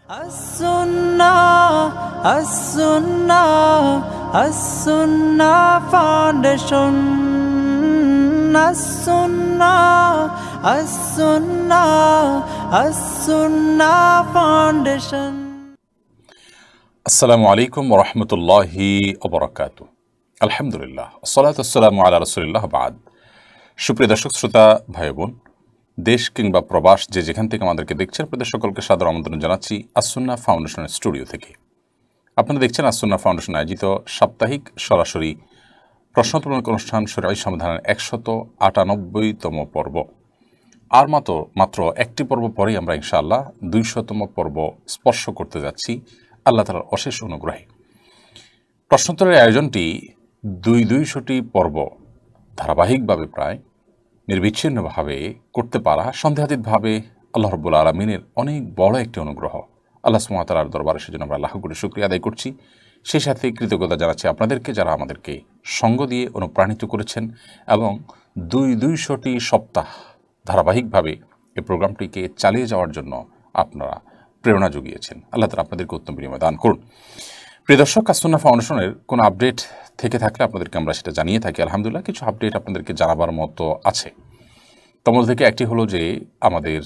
As-Sunnah Foundation. As-Sunnah Foundation. আসসালামু আলাইকুম ওয়া রাহমাতুল্লাহি ওয়া বারাকাতুহু। আলহামদুলিল্লাহ, আসসালাতু ওয়াসসালামু আলা রাসূলিল্লাহ বাদ। সুপ্রিয় দর্শক শ্রোতা ভাই বোন, দেশ কিংবা প্রবাস যে যেখান থেকে আমাদেরকে দেখছেন, আপনাদের সকলকে সাদর আমন্ত্রণ জানাচ্ছি আস-সুন্নাহ ফাউন্ডেশনের স্টুডিও থেকে। আপনারা দেখছেন আস-সুন্নাহ ফাউন্ডেশন আয়োজিত সাপ্তাহিক সরাসরি প্রশ্নোত্তর অনুষ্ঠান শরীয়ত সমাধানের 198তম পর্ব। আর মাত্র একটি পর্ব পরেই আমরা ইনশাআল্লাহ 200তম পর্ব স্পর্শ করতে যাচ্ছি আল্লাহ তাআলার অশেষ অনুগ্রহে। প্রশ্নোত্তরের আয়োজনটি 200টি পর্ব ধারাবাহিকভাবে প্রায় নির্বিচ্ছিন্নভাবে করতে পারা সন্দেহাতীতভাবে আল্লাহ রাব্বুল আলামিনের অনেক বড় একটি অনুগ্রহ। আল্লাহ সুবহানাহু ওয়া তাআলার দরবারে সেজন্য আমরা লাখ কোটি শুকরিয়া আদায় করছি। সেই সাথে কৃতজ্ঞতা জানাচ্ছি আপনাদেরকে, যারা আমাদেরকে সঙ্গ দিয়ে অনুপ্রাণিত করেছেন এবং 200টি সপ্তাহ ধারাবাহিকভাবে এই প্রোগ্রামটিকে চালিয়ে যাওয়ার জন্য আপনারা প্রেরণা জুগিয়েছেন। আল্লাহ তাআলা আপনাদেরকে উত্তম বিনিময় দান করুন। প্রিয় দর্শক, আস-সুন্নাহ ফাউন্ডেশনের কোনো আপডেট থেকে থাকলে আপনাদেরকে আমরা সেটা জানিয়ে থাকি। আলহামদুলিল্লাহ, কিছু আপডেট আপনাদেরকে জানাবার মতো আছে। তার মধ্যে থেকে একটি হলো যে আমাদের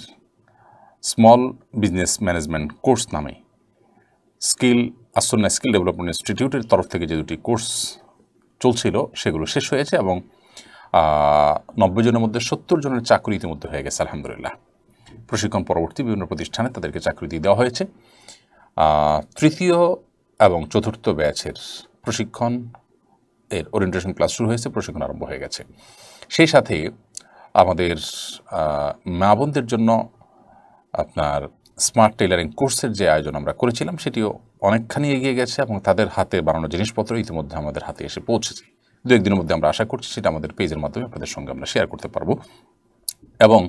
স্মল বিজনেস ম্যানেজমেন্ট কোর্স নামে আস-সুন্নাহ স্কিল ডেভেলপমেন্ট ইনস্টিটিউটের তরফ থেকে যে দুটি কোর্স চলছিল সেগুলো শেষ হয়েছে এবং 90 জনের মধ্যে 70 জনের চাকরি ইতিমধ্যে হয়ে গেছে আলহামদুলিল্লাহ। প্রশিক্ষণ পরবর্তী বিভিন্ন প্রতিষ্ঠানে তাদেরকে চাকরি দিয়ে দেওয়া হয়েছে। তৃতীয় এবং চতুর্থ ব্যাচের প্রশিক্ষণ এর ওরিয়েন্টেশন ক্লাস শুরু হয়েছে, প্রশিক্ষণ আরম্ভ হয়ে গেছে। সেই সাথে আমাদের মা বোনদের জন্য আপনার স্মার্ট টেইলারিং কোর্সের যে আয়োজন আমরা করেছিলাম সেটিও অনেকখানি এগিয়ে গেছে এবং তাদের হাতে বানানো জিনিসপত্র ইতিমধ্যে আমাদের হাতে এসে পৌঁছেছে। 2-1 দিনের মধ্যে আমরা আশা করছি সেটা আমাদের পেজের মাধ্যমে আপনাদের সঙ্গে আমরা শেয়ার করতে পারবো। এবং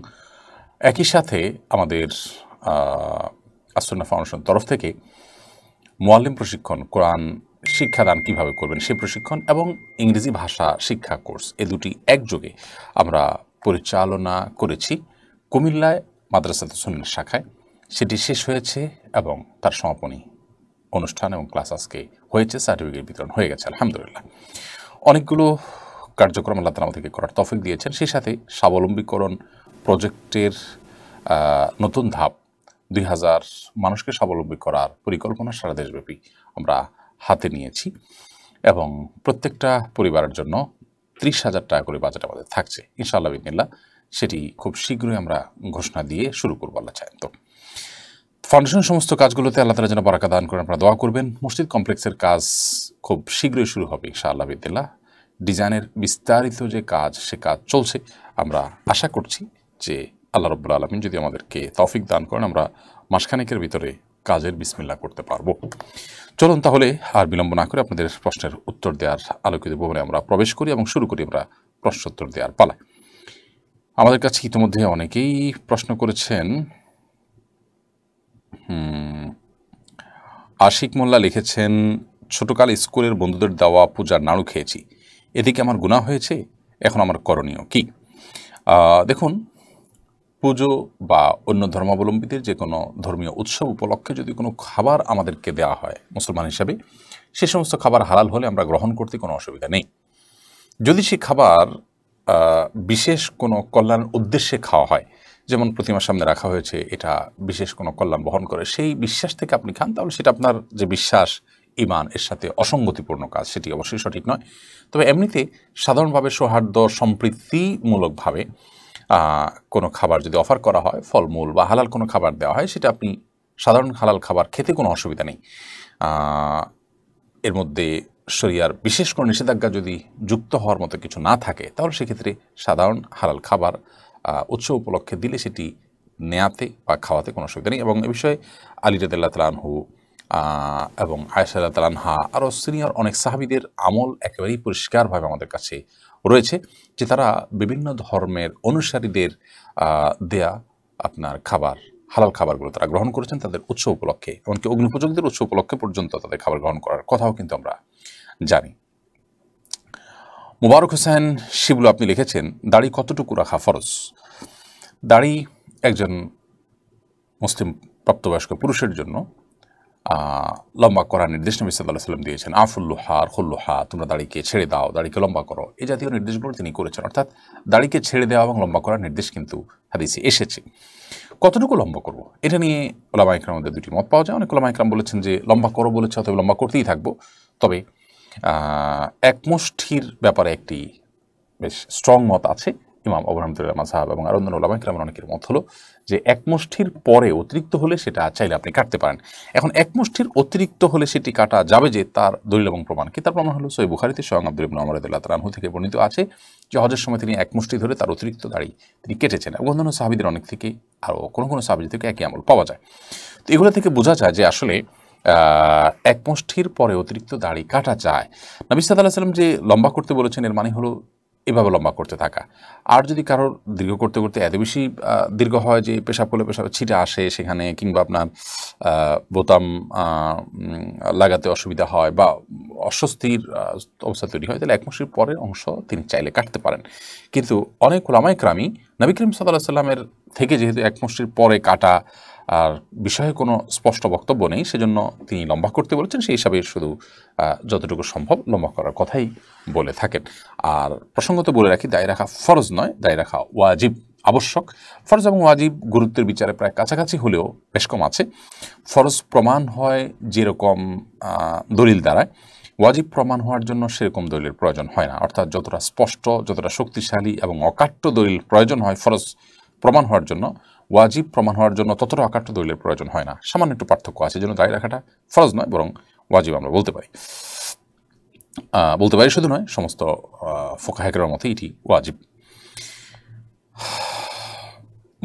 একই সাথে আমাদের আস-সুন্নাহ ফাউন্ডেশন তরফ থেকে মুআল্লিম প্রশিক্ষণ, কোরআন শিক্ষাদান কীভাবে করবেন সেই প্রশিক্ষণ এবং ইংরেজি ভাষা শিক্ষা কোর্স, এ দুটি একযোগে আমরা পরিচালনা করেছি কুমিল্লায় মাদ্রাসাতুস সুন্নাহ শাখায়। সেটি শেষ হয়েছে এবং তার সমাপনী অনুষ্ঠান এবং ক্লাস আজকে হয়েছে, সার্টিফিকেট বিতরণ হয়ে গেছে আলহামদুলিল্লাহ। অনেকগুলো কার্যক্রম আল্লাহ তাআলা আমাদেরকে করার তৌফিক দিয়েছেন। সেই সাথে স্বাবলম্বীকরণ প্রজেক্টের নতুন ধাপ, 2000 মানুষকে স্বাবলম্বী করার পরিকল্পনা সারা দেশব্যাপী আমরা হাতে নিয়েছি এবং প্রত্যেকটা পরিবারের জন্য 30,000 টাকা করে বাজেট আমাদের থাকছে ইনশাআল্লাহ বিসমিল্লাহ। সেটি খুব শীঘ্রই আমরা ঘোষণা দিয়ে শুরু করবো আল্লাহ চায় তো। ফাউন্ডেশনের সমস্ত কাজগুলোতে আল্লাহ তাআলা যেন বারাকা দান করেন, আপনারা দোয়া করবেন। মসজিদ কমপ্লেক্সের কাজ খুব শীঘ্রই শুরু হবে ইনশাআল্লাহ বিসমিল্লাহ। ডিজাইনের বিস্তারিত যে কাজ, সে কাজ চলছে। আমরা আশা করছি যে আল্লাহ রাব্বুল আলামিন যদি আমাদেরকে তৌফিক দান করেন, আমরা মাসখানেকের ভিতরে কাজের বিসমিল্লাহ করতে পারবো। চলুন তাহলে আর বিলম্ব না করে আপনাদের প্রশ্নের উত্তর দেওয়ার আলোকিত ভবনে আমরা প্রবেশ করি এবং শুরু করি আমরা প্রশ্নোত্তর দেওয়ার পালায়। আমাদের কাছে ইতিমধ্যে অনেকেই প্রশ্ন করেছেন। আশিক মোল্লা লিখেছেন, ছোটকালে স্কুলের বন্ধুদের দেওয়া পূজার নাড়ু খেয়েছি, এদিকে আমার গুনাহ হয়েছে, এখন আমার করণীয় কি? দেখুন, পুজো বা অন্য ধর্মাবলম্বীদের যে কোনো ধর্মীয় উৎসব উপলক্ষে যদি কোনো খাবার আমাদেরকে দেওয়া হয় মুসলমান হিসাবে, সে সমস্ত খাবার হালাল হলে আমরা গ্রহণ করতে কোনো অসুবিধা নেই। যদি সে খাবার বিশেষ কোনো কল্যাণ উদ্দেশ্যে খাওয়া হয়, যেমন প্রতিমার সামনে রাখা হয়েছে, এটা বিশেষ কোনো কল্যাণ বহন করে, সেই বিশ্বাস থেকে আপনি খান, তাহলে সেটা আপনার যে বিশ্বাস, ঈমান, এর সাথে অসঙ্গতিপূর্ণ কাজ, সেটি অবশ্যই সঠিক নয়। তবে এমনিতে সাধারণভাবে সৌহার্দ্য সম্প্রীতিমূলকভাবে কোনো খাবার যদি অফার করা হয়, ফলমূল বা হালাল কোনো খাবার দেওয়া হয়, সেটা আপনি সাধারণ হালাল খাবার খেতে কোনো অসুবিধা নেই। এর মধ্যে শরিয়ার বিশেষ কোনো নিষেধাজ্ঞা যদি যুক্ত হওয়ার মতো কিছু না থাকে, তাহলে সেক্ষেত্রে সাধারণ হালাল খাবার উৎসব উপলক্ষে দিলে সেটি নেয়াতে বা খাওয়াতে কোনো অসুবিধা নেই। এবং এ বিষয়ে আলী রাদিয়াল্লাহু তাআলা আনহু এবং আয়েশা রাদিয়াল্লাহু তাআলা আনহা আরও সিনিয়র অনেক সাহাবীদের আমল একেবারেই পরিষ্কারভাবে আমাদের কাছে রয়েছে, যে তারা বিভিন্ন ধর্মের অনুসারীদের দেয়া আপনার খাবার, হালাল খাবারগুলো তারা গ্রহণ করেছেন তাদের উৎসব উপলক্ষে, এমনকি অগ্নিপূজকদের উৎসব উপলক্ষে পর্যন্ত তাদের খাবার গ্রহণ করার কথাও কিন্তু আমরা জানি। মুবারক হোসেন শিবলু আপনি লিখেছেন, দাড়ি কতটুকু রাখা ফরজ? দাড়ি একজন মুসলিম প্রাপ্তবয়স্ক পুরুষের জন্য লম্বা করার নির্দেশ নবী সাল্লাল্লাহু আলাইহি ওয়াসাল্লাম দিয়েছেন। আফুল্লুহার খুল্লুহা, তোমরা দাড়িকে ছেড়ে দাও, দাড়িকে লম্বা করো, এই জাতীয় নির্দেশগুলো তিনি করেছেন। অর্থাৎ দাড়িকে ছেড়ে দেওয়া এবং লম্বা করার নির্দেশ কিন্তু হাদিসে এসেছে। কতটুকু লম্বা করব এটা নিয়ে ওলামা ইকরামের মধ্যে দুটি মত পাওয়া যায়। অনেক ওলামা ইকরাম বলেছেন যে লম্বা করো বলেছে, অতএব লম্বা করতেই থাকবো। তবে এক মুষ্টির ব্যাপারে একটি বেশ স্ট্রং মত আছে ইমাম আবু হানিফার মাযহাব এবং আরো অন্যান্য ওলামা ইকরামের অনেকের মত হলো যে এক মুষ্টির পরে অতিরিক্ত হলে সেটা চাইলে আপনি কাটতে পারেন। এখন এক মুষ্টির অতিরিক্ত হলে সেটি কাটা যাবে যে তার দলিল এবং প্রমাণ কি? তার প্রমাণ হলো সহিহ বুখারীতে স্বয়ং আব্দুল্লাহ ইবনে ওমর রাদিয়াল্লাহু তাআলা আনহু থেকে বর্ণিত আছে যে হজের সময় তিনি এক মুষ্টি ধরে তার অতিরিক্ত দাড়ি তিনি কেটেছেন। এবং অন্যান্য সাহাবীদের অনেক থেকে আরও কোনো সাহাবী থেকে একই আমল পাওয়া যায়। তো এগুলো থেকে বোঝা যায় যে আসলে এক মুষ্টির পরে অতিরিক্ত দাড়ি কাটা যায়। নবী সাল্লাল্লাহু আলাইহি ওয়াসাল্লাম যে লম্বা করতে বলেছেন এর মানে হলো এভাবে লম্বা করতে থাকা। আর যদি কারোর দীর্ঘ করতে করতে এত বেশি দীর্ঘ হয় যে পেশাব করলে পেশাবের ছিটা আসে সেখানে, কিংবা আপনার বোতাম লাগাতে অসুবিধা হয় বা অস্বস্তির অবস্থা তৈরি হয়, তাহলে এক মাসের পরের অংশ তিনি চাইলে কাটতে পারেন। কিন্তু অনেক ওলামায়ে কেরামই নবী করিম সাল্লাল্লাহু আলাইহি ওয়াসাল্লামের থেকে যেহেতু এক মাসের পরে কাটা আর বিষয়ে কোনো স্পষ্ট বক্তব্য নেই, সেজন্য তিনি লম্বা করতে বলেছেন। সেই হিসাবে শুধু যতটুকু সম্ভব লম্বা করার কথাই বলে থাকেন। আর প্রসঙ্গত বলে রাখি, দাড়ি রাখা ফরজ নয়, দাড়ি রাখা ওয়াজিব, আবশ্যক। ফরজ এবং ওয়াজিব গুরুত্বের বিচারে প্রায় কাছাকাছি হলেও বেশ কম আছে। ফরজ প্রমাণ হয় যেরকম দলিল দ্বারায়, ওয়াজিব প্রমাণ হওয়ার জন্য সেরকম দলিলের প্রয়োজন হয় না। অর্থাৎ যতটা স্পষ্ট, যতটা শক্তিশালী এবং অকাট্য দলিল প্রয়োজন হয় ফরজ প্রমাণ হওয়ার জন্য, ওয়াজিব প্রমাণ হওয়ার জন্য ততটা অকাট্য দলিলের প্রয়োজন হয় না। সামান্য একটু পার্থক্য আছে, জন্য দাড়ি রাখাটা ফরজ নয় বরং ওয়াজিব আমরা বলতে পারি। শুধু নয়, সমস্ত ফুকাহায়ে মতে এটি ওয়াজিব।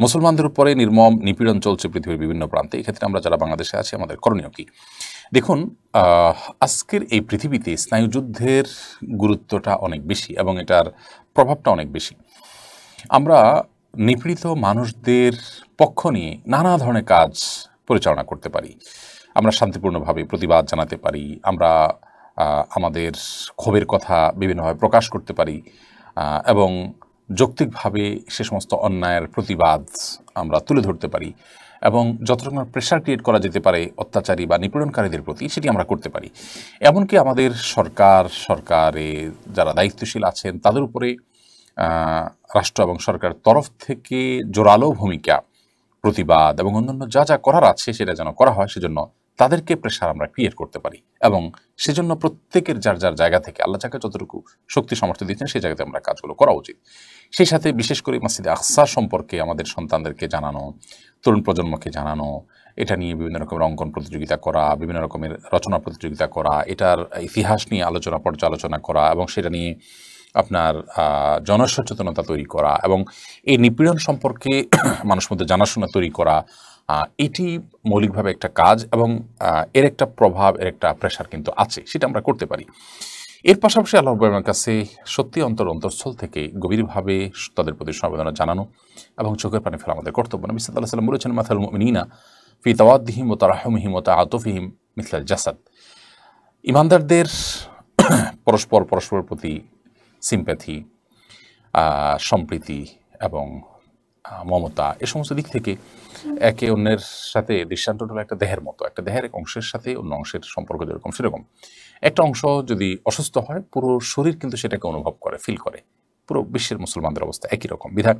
মুসলমানদের উপরে নির্মম নিপীড়ন চলছে পৃথিবীর বিভিন্ন প্রান্তে। এক্ষেত্রে আমরা যারা বাংলাদেশে আছি আমাদের করণীয় কী? দেখুন, আজকের এই পৃথিবীতে স্নায়ুযুদ্ধের গুরুত্বটা অনেক বেশি এবং এটার প্রভাবটা অনেক বেশি। আমরা নিপীড়িত মানুষদের পক্ষ নিয়ে নানা ধরনের কাজ পরিচালনা করতে পারি। আমরা শান্তিপূর্ণভাবে প্রতিবাদ জানাতে পারি, আমরা আমাদের ক্ষোভের কথা বিভিন্নভাবে প্রকাশ করতে পারি এবং যৌক্তিকভাবে সে সমস্ত অন্যায়ের প্রতিবাদ আমরা তুলে ধরতে পারি এবং যত রকমের প্রেশার ক্রিয়েট করা যেতে পারে অত্যাচারী বা নিপীড়নকারীদের প্রতি সেটি আমরা করতে পারি। এমনকি আমাদের সরকারে যারা দায়িত্বশীল আছেন তাদের উপরে রাষ্ট্র এবং সরকারের তরফ থেকে জোরালো ভূমিকা, প্রতিবাদ এবং অন্যান্য যা যা করার আছে সেটা যেন করা হয়, সেজন্য তাদেরকে প্রেশার আমরা ক্রিয়েট করতে পারি। এবং সেজন্য প্রত্যেকের যার যার জায়গা থেকে আল্লাহ যাকে যতটুকু শক্তি সামর্থ্য দিচ্ছেন সেই জায়গাতে আমরা কাজগুলো করা উচিত। সেই সাথে বিশেষ করে মসজিদে আকসা সম্পর্কে আমাদের সন্তানদেরকে জানানো, তরুণ প্রজন্মকে জানানো, এটা নিয়ে বিভিন্ন রকমের অঙ্কন প্রতিযোগিতা করা, বিভিন্ন রকমের রচনা প্রতিযোগিতা করা, এটার ইতিহাস নিয়ে পর্যালোচনা করা এবং সেটা নিয়ে আপনার জনসচেতনতা তৈরি করা এবং এই নিপীড়ন সম্পর্কে মানুষের মধ্যে জানাশোনা তৈরি করা, এটি মৌলিকভাবে একটা কাজ এবং এর একটা প্রভাব, এর একটা প্রেশার কিন্তু আছে, সেটা আমরা করতে পারি। এর পাশাপাশি আল্লাহ রাব্বুল কাছে সত্যি অন্তরস্থল থেকে গভীরভাবে তাদের প্রতি সমবেদনা জানানো এবং চোখের পানি ফেলা আমাদের কর্তব্য। নবী সাল্লাল্লাহু আলাইহি ওয়াসাল্লাম বলেছেন, মাসালুল মুমিনিনা ফি তাওয়াদ্দিহিম ওয়া তারাহুমিহিম ওয়া তাআতুফিহিম মিসলাল জাসাদ। ঈমানদারদের পরস্পরের প্রতি সিম্প্যাথি, সম্প্রীতি এবং মমতা, এ সমস্ত দিক থেকে একে অন্যের সাথে দৃষ্টান্তটা হলো একটা দেহের মতো। একটা দেহের এক অংশের সাথে অন্য অংশের সম্পর্ক যেরকম সেরকম। একটা অংশ যদি অসুস্থ হয় পুরো শরীর কিন্তু সেটাকে অনুভব করে, ফিল করে। পুরো বিশ্বের মুসলমানদের অবস্থা একই রকম। বিধায়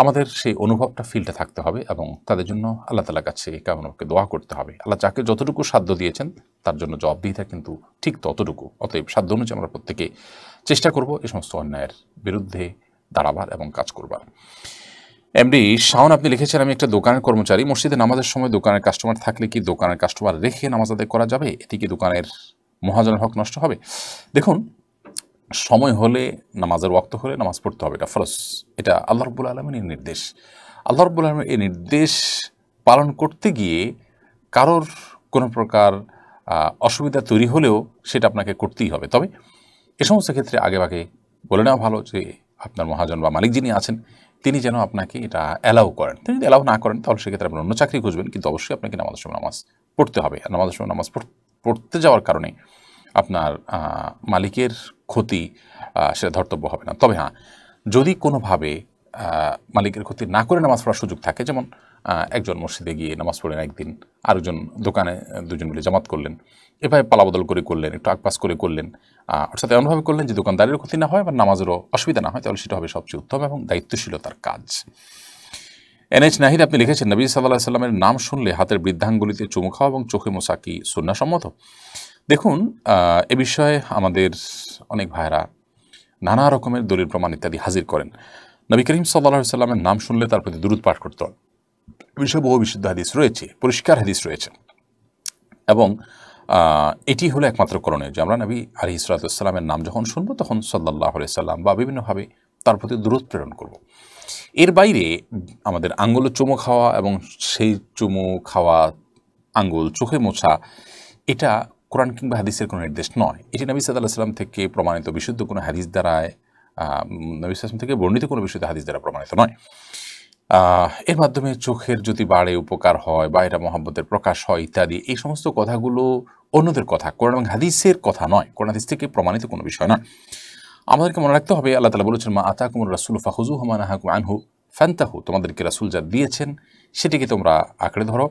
আমাদের সেই অনুভবটা, ফিলটা থাকতে হবে এবং তাদের জন্য আল্লাহ তাআলার কাছে কামনাকে দোয়া করতে হবে। আল্লাহ যাকে যতটুকু সাধ্য দিয়েছেন তার জন্য জবাবদিহিতা কিন্তু ঠিক ততটুকু। অতএব সাধ্য অনুযায়ী আমরা প্রত্যেকে চেষ্টা করব এই সমস্ত অন্যায়ের বিরুদ্ধে দাঁড়াবার এবং কাজ করবার। এমডি শাওন আপনি লিখেছেন, আমি একটা দোকানের কর্মচারী, মসজিদে নামাজের সময় দোকানের কাস্টমার থাকলে কি দোকানের কাস্টমার রেখে নামাজ আদায় করা যাবে? এটি কি দোকানের মহাজনের হক নষ্ট হবে? দেখুন, সময় হলে, নামাজের ওয়াক্ত হলে নামাজ পড়তে হবে, এটা ফরজ। এটা আল্লাহ রাব্বুল আলামিনের নির্দেশ। আল্লাহ রাব্বুল আলামিন এই নির্দেশ পালন করতে গিয়ে কারোর কোনো প্রকার অসুবিধা তৈরি হলেও সেটা আপনাকে করতেই হবে। তবে এ সমস্ত ক্ষেত্রে আগেভাগে বলে নেওয়া ভালো যে আপনার মহাজন বা মালিক যিনি আছেন তিনি যেন আপনাকে এটা অ্যালাউ করেন। তিনি যদি অ্যালাউ না করেন তাহলে সেক্ষেত্রে আপনি অন্য চাকরি খুঁজবেন, কিন্তু অবশ্যই আপনাকে নামাজের সময় নামাজ পড়তে হবে। আর নামাজের সময় নামাজ পড়তে যাওয়ার কারণে আপনার মালিকের ক্ষতি সেটা ধর্তব্য হবে না। তবে হ্যাঁ, যদি কোনোভাবে মালিকের ক্ষতি না করে নামাজ পড়ার সুযোগ থাকে, যেমন একজন মসজিদে গিয়ে নামাজ পড়লেন একদিন, আরেকজন দোকানে দুজন মিলে জামাত করলেন, এভাবে পালাবদল করে করলেন, একটু আকপাস করে করলেন, অর্থাৎ এমনভাবে করলেন যে দোকানদারেরও ক্ষতি না হয় বা নামাজেরও অসুবিধা না হয়, তাহলে সেটা হবে সবচেয়ে উত্তম এবং দায়িত্বশীলতার কাজ। NH নাহিদ আপনি লিখেছেন, নবী সাল্লাল্লাহু আলাইহি সাল্লামের নাম শুনলে হাতের বৃদ্ধাঙ্গুলিতে চুমু খাওয়া এবং চোখে মোছা কি সুন্নাহসম্মত? দেখুন, এ বিষয়ে আমাদের অনেক ভাইরা নানা রকমের দলিল প্রমাণ ইত্যাদি হাজির করেন। নবী করিম সাল্লাল্লাহু আলাইহি সাল্লামের নাম শুনলে তার প্রতি দুরূদ পাঠ করতে হবে, এ বিষয়ে বহু বিশুদ্ধ হাদিস রয়েছে, পরিষ্কার হাদিস রয়েছে, এবং এটি হলো একমাত্র করণীয় যে আমরা নবী আলাইহিস সালাতু ওয়াস সালামের নাম যখন শুনবো তখন সাল্লাল্লাহু আলাইহি সাল্লাম বা বিভিন্নভাবে তার প্রতি দুরূদ প্রেরণ করব। এর বাইরে আমাদের আঙ্গুল চুমু খাওয়া এবং সেই চুমু খাওয়া আঙ্গুল চোখে মোছা, এটা কোরআন কিংবা হাদিসের কোনো নির্দেশ নয়। এটি নবী সাল্লাল্লাহু আলাইহি সাল্লাম থেকে প্রমাণিত বিশুদ্ধ কোনো হাদিস দ্বারায়, নবী সাল্লাল্লাহু আলাইহি সাল্লাম থেকে বর্ণিত কোনো বিশুদ্ধ হাদিস দ্বারা প্রমাণিত নয়। এর মাধ্যমে চোখের যদি বাড়ে, উপকার হয় বা এটা মহব্বতের প্রকাশ হয় ইত্যাদি, এই সমস্ত কথাগুলো অন্যদের কথা, কোরআন এবং হাদিসের কথা নয়, কোরআন হাদিস থেকে প্রমাণিত কোনো বিষয় নয়। আমাদেরকে মনে রাখতে হবে, আল্লাহ তাআলা বলেছেন, মা আতাকুমুর রাসূলু ফাখুযুহু ওয়া মা নাহাকুম আনহু ফান্তাহু, তোমাদেরকে রাসূল যা দিয়েছেন সেটিকে তোমরা আঁকড়ে ধরো,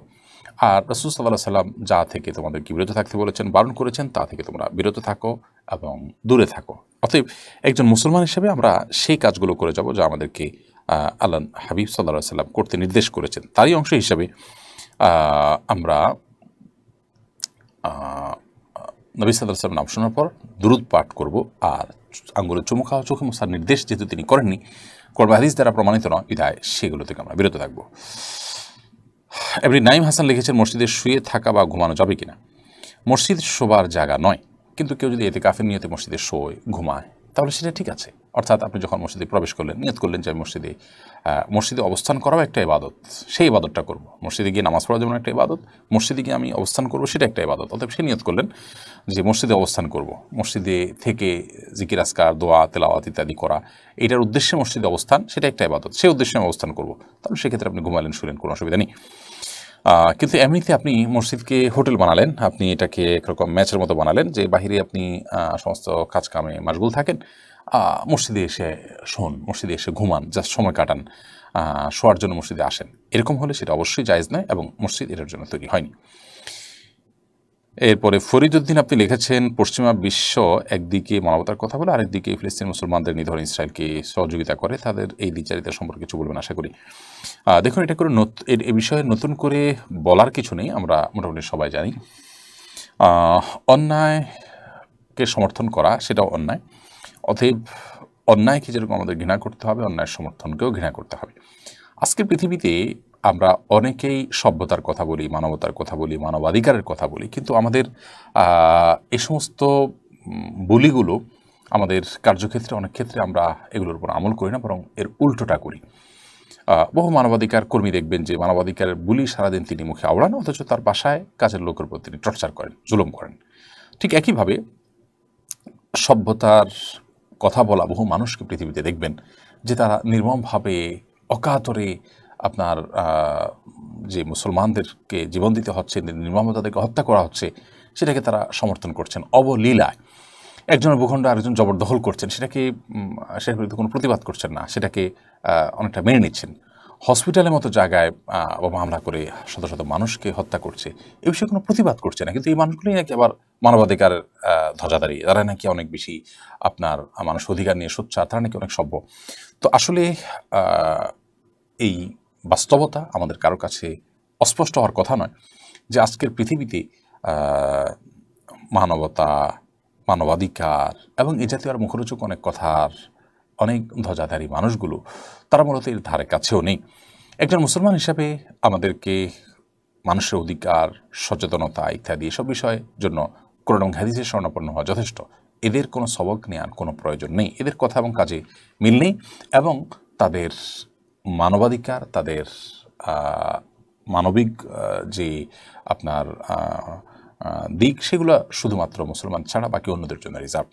আর রাসূল সাল্লাল্লাহু আলাইহি সাল্লাম যা থেকে তোমাদেরকে বিরত থাকতে বলেছেন, বারণ করেছেন, তা থেকে তোমরা বিরত থাকো এবং দূরে থাকো। অতএব একজন মুসলমান হিসেবে আমরা সেই কাজগুলো করে যাব যা আমাদেরকে আল্লাহ হাবিব সাল্লাল্লাহু আলাইহি সাল্লাম করতে নির্দেশ করেছেন। তারই অংশ হিসাবে আমরা নবী সাল্লাল্লাহু আলাইহি সাল্লাম নাম শোনার পর দুরূদ পাঠ করব, আর আঙ্গুলে চুমু খাওয়া, চোখে মোছার নির্দেশ যেহেতু তিনি করেননি, কোরআন হাদিস দ্বারা প্রমাণিত নয়, বিধায় সেগুলো থেকে আমরা বিরত থাকবো। এমনি নাইম হাসান লিখেছেন, মসজিদে শুয়ে থাকা বা ঘুমানো যাবে কিনা? মসজিদ শোবার জায়গা নয়, কিন্তু কেউ যদি ইতিকাফের নিয়তে মসজিদে শোয়, ঘুমায়, তাহলে সেটা ঠিক আছে। অর্থাৎ আপনি যখন মসজিদে প্রবেশ করলেন, নিয়ত করলেন যে আমি মসজিদে অবস্থান করাও একটা ইবাদত, সেই ইবাদতটা করব। মসজিদে গিয়ে নামাজ পড়া যেমন একটা ইবাদত, মসজিদে গিয়ে আমি অবস্থান করব সেটা একটা ইবাদত। অতএব সে নিয়ত করলেন যে মসজিদে অবস্থান করব, মসজিদে থেকে জিকির আজকার, দোয়া, তেলাওয়াত ইত্যাদি করা, এটার উদ্দেশ্যে মসজিদে অবস্থান, সেটা একটা ইবাদত, সেই উদ্দেশ্যে আমি অবস্থান করব, তাহলে সেক্ষেত্রে আপনি ঘুমালেন, শুলেন, কোনো অসুবিধা নেই। কিন্তু এমনিতে আপনি মসজিদকে হোটেল বানালেন, আপনি এটাকে একরকম ম্যাচের মতো বানালেন যে বাহিরে আপনি সমস্ত কাজ কামে মাশগুল থাকেন, মসজিদে এসে শোন, মসজিদে এসে ঘুমান, জাস্ট সময় কাটান, শোয়ার জন্য মসজিদে আসেন, এরকম হলে সেটা অবশ্যই জায়েজ নয় এবং মসজিদ এটার জন্য তৈরি হয়নি। এরপরে ফরিদউদ্দিন আপনি লিখেছেন, পশ্চিমা বিশ্ব একদিকে মানবতার কথা বলে, আরেকদিকে ফিলিস্তিন মুসলমানদের নিধন ইসরায়েলকে সহযোগিতা করে, তাদের এই দ্বিচারিতা সম্পর্কে কিছু বলবেন আশা করি। দেখুন, এটা করে এ বিষয়ে নতুন করে বলার কিছু নেই, আমরা মোটামুটি সবাই জানি। অন্যায়কে সমর্থন করা সেটাও অন্যায়, অতএব অন্যায়কে যেরকম আমাদের ঘৃণা করতে হবে, অন্যায়ের সমর্থনকেও ঘৃণা করতে হবে। আজকের পৃথিবীতে আমরা অনেকেই সভ্যতার কথা বলি, মানবতার কথা বলি, মানবাধিকারের কথা বলি, কিন্তু আমাদের এই সমস্ত বলিগুলো আমাদের কার্যক্ষেত্রে অনেক ক্ষেত্রে আমরা এগুলোর উপর আমল করি না, বরং এর উল্টোটা করি। বহু মানবাধিকার কর্মী দেখবেন যে মানবাধিকারের বুলি সারাদিন তিনি মুখে আওড়ান, অথচ তার বাসায় কাজের লোকের উপর তিনি টর্চার করেন, জুলুম করেন। ঠিক একইভাবে সভ্যতার কথা বলা বহু মানুষকে পৃথিবীতে দেখবেন যে তারা নির্মমভাবে, অকাতরে আপনার যে মুসলমানদেরকে জীবন দিতে হচ্ছে, নির্মমভাবে তাদেরকে হত্যা করা হচ্ছে, সেটাকে তারা সমর্থন করছেন অবলীলায়। একজনের ভূখণ্ড আরেকজন জবরদখল করছেন, সেটার বিরুদ্ধে কোনো প্রতিবাদ করছেন না, সেটাকে অনেকটা মেনে নিচ্ছেন। হসপিটালের মতো জায়গায় বোমা হামলা করে শত শত মানুষকে হত্যা করছে, এই বিষয়ে কোনো প্রতিবাদ করছে না, কিন্তু এই মানুষগুলোই নাকি আবার মানবাধিকার ধ্বজাধারী, তারা নাকি অনেক বেশি আপনার মানুষ অধিকার নিয়ে সোচ্চার, তারা নাকি অনেক সভ্য। তো আসলে এই বাস্তবতা আমাদের কারো কাছে অস্পষ্ট হওয়ার কথা নয় যে আজকের পৃথিবীতে মানবতা, মানবাধিকার এবং এ জাতীয় আর মুখরোচক অনেক কথার অনেক ধ্বজাধারী মানুষগুলো তারা মূলত এর ধারে কাছেও নেই। একজন মুসলমান হিসাবে আমাদেরকে মানুষের অধিকার, সচেতনতা ইত্যাদি এসব বিষয়ের জন্য কোরআন এবং হাদিসের শরণাপন্ন হওয়া যথেষ্ট। এদের কোনো সবক নেওয়ার কোনো প্রয়োজন নেই, এদের কথা এবং কাজে মিল নেই, এবং তাদের মানবাধিকার, তাদের মানবিক যে আপনার দিক, সেগুলো শুধুমাত্র মুসলমান ছাড়া বাকি অন্যদের জন্য রিজার্ভ।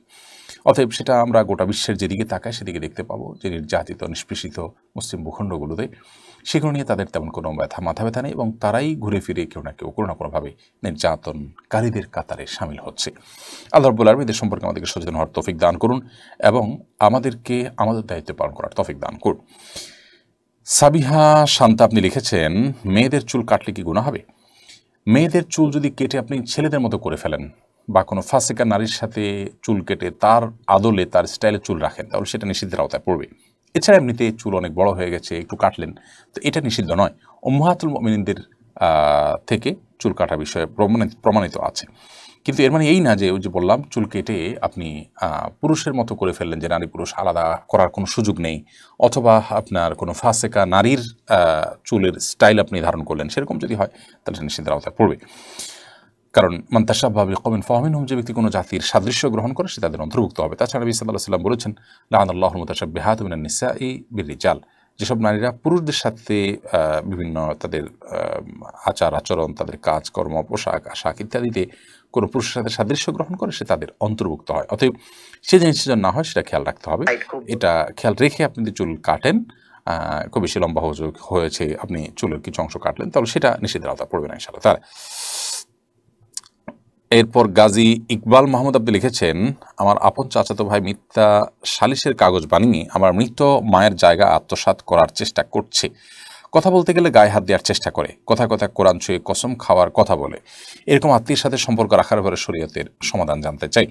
অতএব সেটা আমরা গোটা বিশ্বের যেদিকে তাকাই সেদিকে দেখতে পাবো যে নির্যাতিত, নিষ্পেষিত মুসলিম ভূখণ্ডগুলোতে সেগুলো নিয়ে তাদের তেমন কোনো মাথা ব্যথা নেই, এবং তারাই ঘুরে ফিরে কেউ না কেউ কোনো না কোনোভাবে নির্যাতনকারীদের কাতারে সামিল হচ্ছে। আল্লাহ রাব্বুল আলামিন এদের সম্পর্কে আমাদেরকে সচেতন হওয়ার তৌফিক দান করুন এবং আমাদেরকে আমাদের দায়িত্ব পালন করার তৌফিক দান করুন। সাবিহা শান্তা আপনি লিখেছেন, মেয়েদের চুল কাটলে কি গুনাহ হবে? মেয়েদের চুল যদি কেটে আপনি ছেলেদের মতো করে ফেলেন বা কোনো ফাসিকা নারীর সাথে চুল কেটে তার আদলে তার স্টাইলে চুল রাখেন, তাহলে সেটা নিষিদ্ধের আওতায় পড়বে। এছাড়া এমনিতে চুল অনেক বড় হয়ে গেছে, একটু কাটলেন, তো এটা নিষিদ্ধ নয়। উম্মাহাতুল মুমিনিনদের থেকে চুল কাটার বিষয়ে প্রমাণিত আছে। কিন্তু এর মানে এই না যে ওই যে বললাম চুল কেটে আপনি পুরুষের মতো করে ফেললেন, যে নারী পুরুষ আলাদা করার কোনো সুযোগ নেই, অথবা আপনার কোনো ফাসেকা নারীর চুলের স্টাইল আপনি ধারণ করলেন, সেরকম যদি হয় তাহলে নিষিদ্ধের আওতায় পড়বে। কারণ মান তাশাব্বাহা বিকওমিন ফাহুমিনহুম, যে ব্যক্তি কোনো জাতির সাদৃশ্য গ্রহণ করে সে তাদের অন্তর্ভুক্ত হবে। তাছাড়া নবী সাল্লাল্লাহু আলাইহি ওয়াসাল্লাম বলেছেন, লাআনাল্লাহুল মুতাশাব্বিহাত মিনান নিসাই বির-রিজাল, যেসব নারীরা পুরুষদের সাথে বিভিন্ন তাদের আচার আচরণ, তাদের কাজকর্ম, পোশাক আশাক ইত্যাদিতে কোনো পুরুষের সাথে সাদৃশ্য গ্রহণ করে সে তাদের অন্তর্ভুক্ত হয়। অতএব সে জিনিসটা যেন না হয় সেটা খেয়াল রাখতে হবে। এটা খেয়াল রেখে আপনি যদি চুল কাটেন, খুব বেশি লম্বা হয়েছে, আপনি চুলের কিছু অংশ কাটলেন, তাহলে সেটা নিষিদ্ধের আওতায় পড়বে না ইনশাআল্লাহ তাআলা। এরপর গাজী ইকবাল মাহমুদ আপনি লিখেছেন, আমার আপন চাচাতো ভাই মিথ্যা সালিশের কাগজ বানিয়ে আমার মৃত মায়ের জায়গা আত্মসাৎ করার চেষ্টা করছে। কথা বলতে গেলে গায়ে হাত দেওয়ার চেষ্টা করে, কথায় কথায় কোরআন ছুঁয়ে কসম খাওয়ার কথা বলে। এরকম আত্মীয়ের সাথে সম্পর্ক রাখার ব্যাপারে শরীয়তের সমাধান জানতে চাই।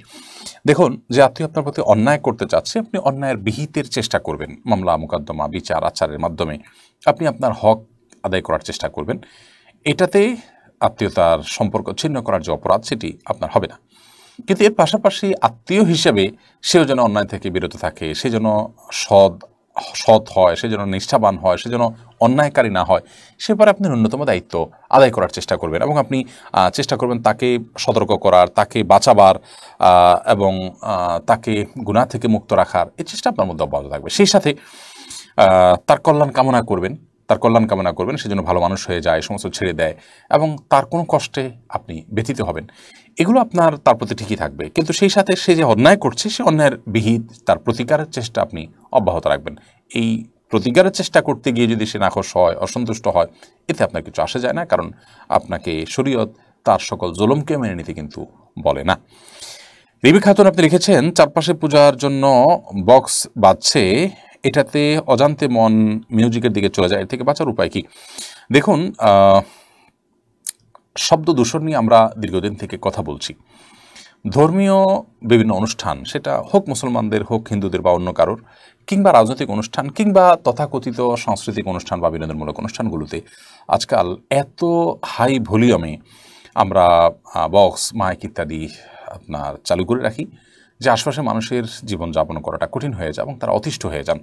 দেখুন, যে আত্মীয় আপনার প্রতি অন্যায় করতে চাচ্ছে, আপনি অন্যায়ের বিহিতের চেষ্টা করবেন, মামলা মোকদ্দমা বিচার আচারের মাধ্যমে আপনি আপনার হক আদায় করার চেষ্টা করবেন। এটাতে আত্মীয়তার সম্পর্ক ছিন্ন করার যে অপরাধ সেটি আপনার হবে না। কিন্তু এর পাশাপাশি আত্মীয় হিসেবে সেও যেন অন্যায় থেকে বিরত থাকে, সে যেন সৎ হয়, সে যেন নিষ্ঠাবান হয়, সে যেন অন্যায়কারী না হয়, সে ব্যাপারে আপনি ন্যূনতম দায়িত্ব আদায় করার চেষ্টা করবেন এবং আপনি চেষ্টা করবেন তাকে সতর্ক করার, তাকে বাঁচাবার এবং তাকে গুনাহ থেকে মুক্ত রাখার, এই চেষ্টা আপনার মধ্যে অব্যাহত থাকবে। সেই সাথে তার কল্যাণ কামনা করবেন, সে যেন ভালো মানুষ হয়ে যায়, সমস্ত ছেড়ে দেয় এবং তার কোনো কষ্টে আপনি ব্যথিত হবেন। এগুলো আপনার তার প্রতি ঠিকই থাকবে, কিন্তু সেই সাথে সে যে অন্যায় করছে সে অন্যায়ের বিহিত তার প্রতিকারের চেষ্টা আপনি অব্যাহত রাখবেন। এই প্রতিকারের চেষ্টা করতে গিয়ে যদি সে নাখোশ হয়, অসন্তুষ্ট হয়, এতে আপনার কিছু আসে যায় না, কারণ আপনাকে শরীয়ত তার সকল জুলুমকে মেনে নিতে কিন্তু বলে না। রিবি খাতুন আপনি লিখেছেন, চারপাশে পূজার জন্য বক্স বাজছে, এটাতে অজান্তে মন মিউজিকের দিকে চলে যায়, এর থেকে বাঁচার উপায় কি? দেখুন, শব্দ দূষণ নিয়ে আমরা দীর্ঘদিন থেকে কথা বলছি। ধর্মীয় বিভিন্ন অনুষ্ঠান, সেটা হোক মুসলমানদের, হোক হিন্দুদের বা অন্য কারোর, কিংবা রাজনৈতিক অনুষ্ঠান, কিংবা তথাকথিত সাংস্কৃতিক অনুষ্ঠান বা বিনোদনমূলক অনুষ্ঠানগুলোতে আজকাল এত হাই ভলিউমে আমরা বক্স মাইক ইত্যাদি আপনার চালু করে রাখি যে আশপাশে মানুষের জীবনযাপন করাটা কঠিন হয়ে যায় এবং তারা অতিষ্ঠ হয়ে যান।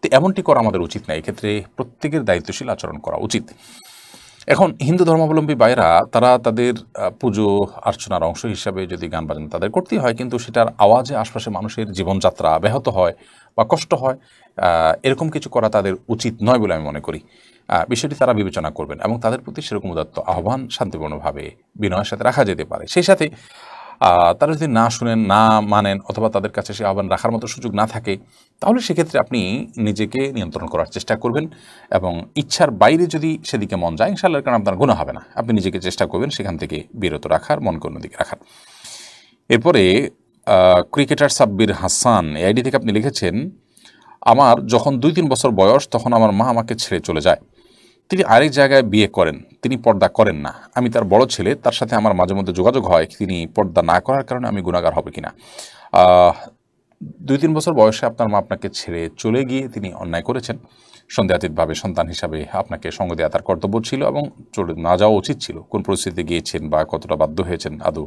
তো এমনটি করা আমাদের উচিত না। এক্ষেত্রে প্রত্যেকের দায়িত্বশীল আচরণ করা উচিত। এখন হিন্দু ধর্মাবলম্বী ভাইরা তারা তাদের পুজো অর্চনার অংশ হিসাবে যদি গান বাজানো তাদের করতেই হয়, কিন্তু সেটার আওয়াজে আশপাশে মানুষের জীবনযাত্রা ব্যাহত হয় বা কষ্ট হয়, এরকম কিছু করা তাদের উচিত নয় বলে আমি মনে করি। বিষয়টি তারা বিবেচনা করবেন এবং তাদের প্রতি সেরকম উদাত্ত আহ্বান শান্তিপূর্ণভাবে বিনয়ের সাথে রাখা যেতে পারে। সেই সাথে তারা যদি না শুনেন, না মানেন, অথবা তাদের কাছে সে আহ্বান রাখার মতো সুযোগ না থাকে, তাহলে সেক্ষেত্রে আপনি নিজেকে নিয়ন্ত্রণ করার চেষ্টা করবেন এবং ইচ্ছার বাইরে যদি সেদিকে মন যায়, ইনশাআল্লাহ কারণ আপনার গুনাহ হবে না। আপনি নিজেকে চেষ্টা করবেন সেখান থেকে বিরত রাখার, মনকে অন্যদিকে রাখার। এরপরে ক্রিকেটার সাব্বির হাসান এই আইডি থেকে আপনি লিখেছেন, আমার যখন 2-3 বছর বয়স তখন আমার মা আমাকে ছেড়ে চলে যায়। তিনি আরেক জায়গায় বিয়ে করেন, তিনি পর্দা করেন না। আমি তার বড় ছেলে, তার সাথে আমার মাঝে মধ্যে যোগাযোগ হয়, তিনি পর্দা না করার কারণে আমি গুনাহগার হবে কিনা। 2-3 বছর বয়সে আপনার মা আপনাকে ছেড়ে চলে গিয়ে তিনি অন্যায় করেছেন, সন্দেহাতীতভাবে সন্তান হিসাবে আপনাকে সঙ্গ দেওয়া তার কর্তব্য ছিল এবং চলে না যাওয়া উচিত ছিল। কোন পরিস্থিতিতে গিয়েছেন বা কতটা বাধ্য হয়েছেন আদৌ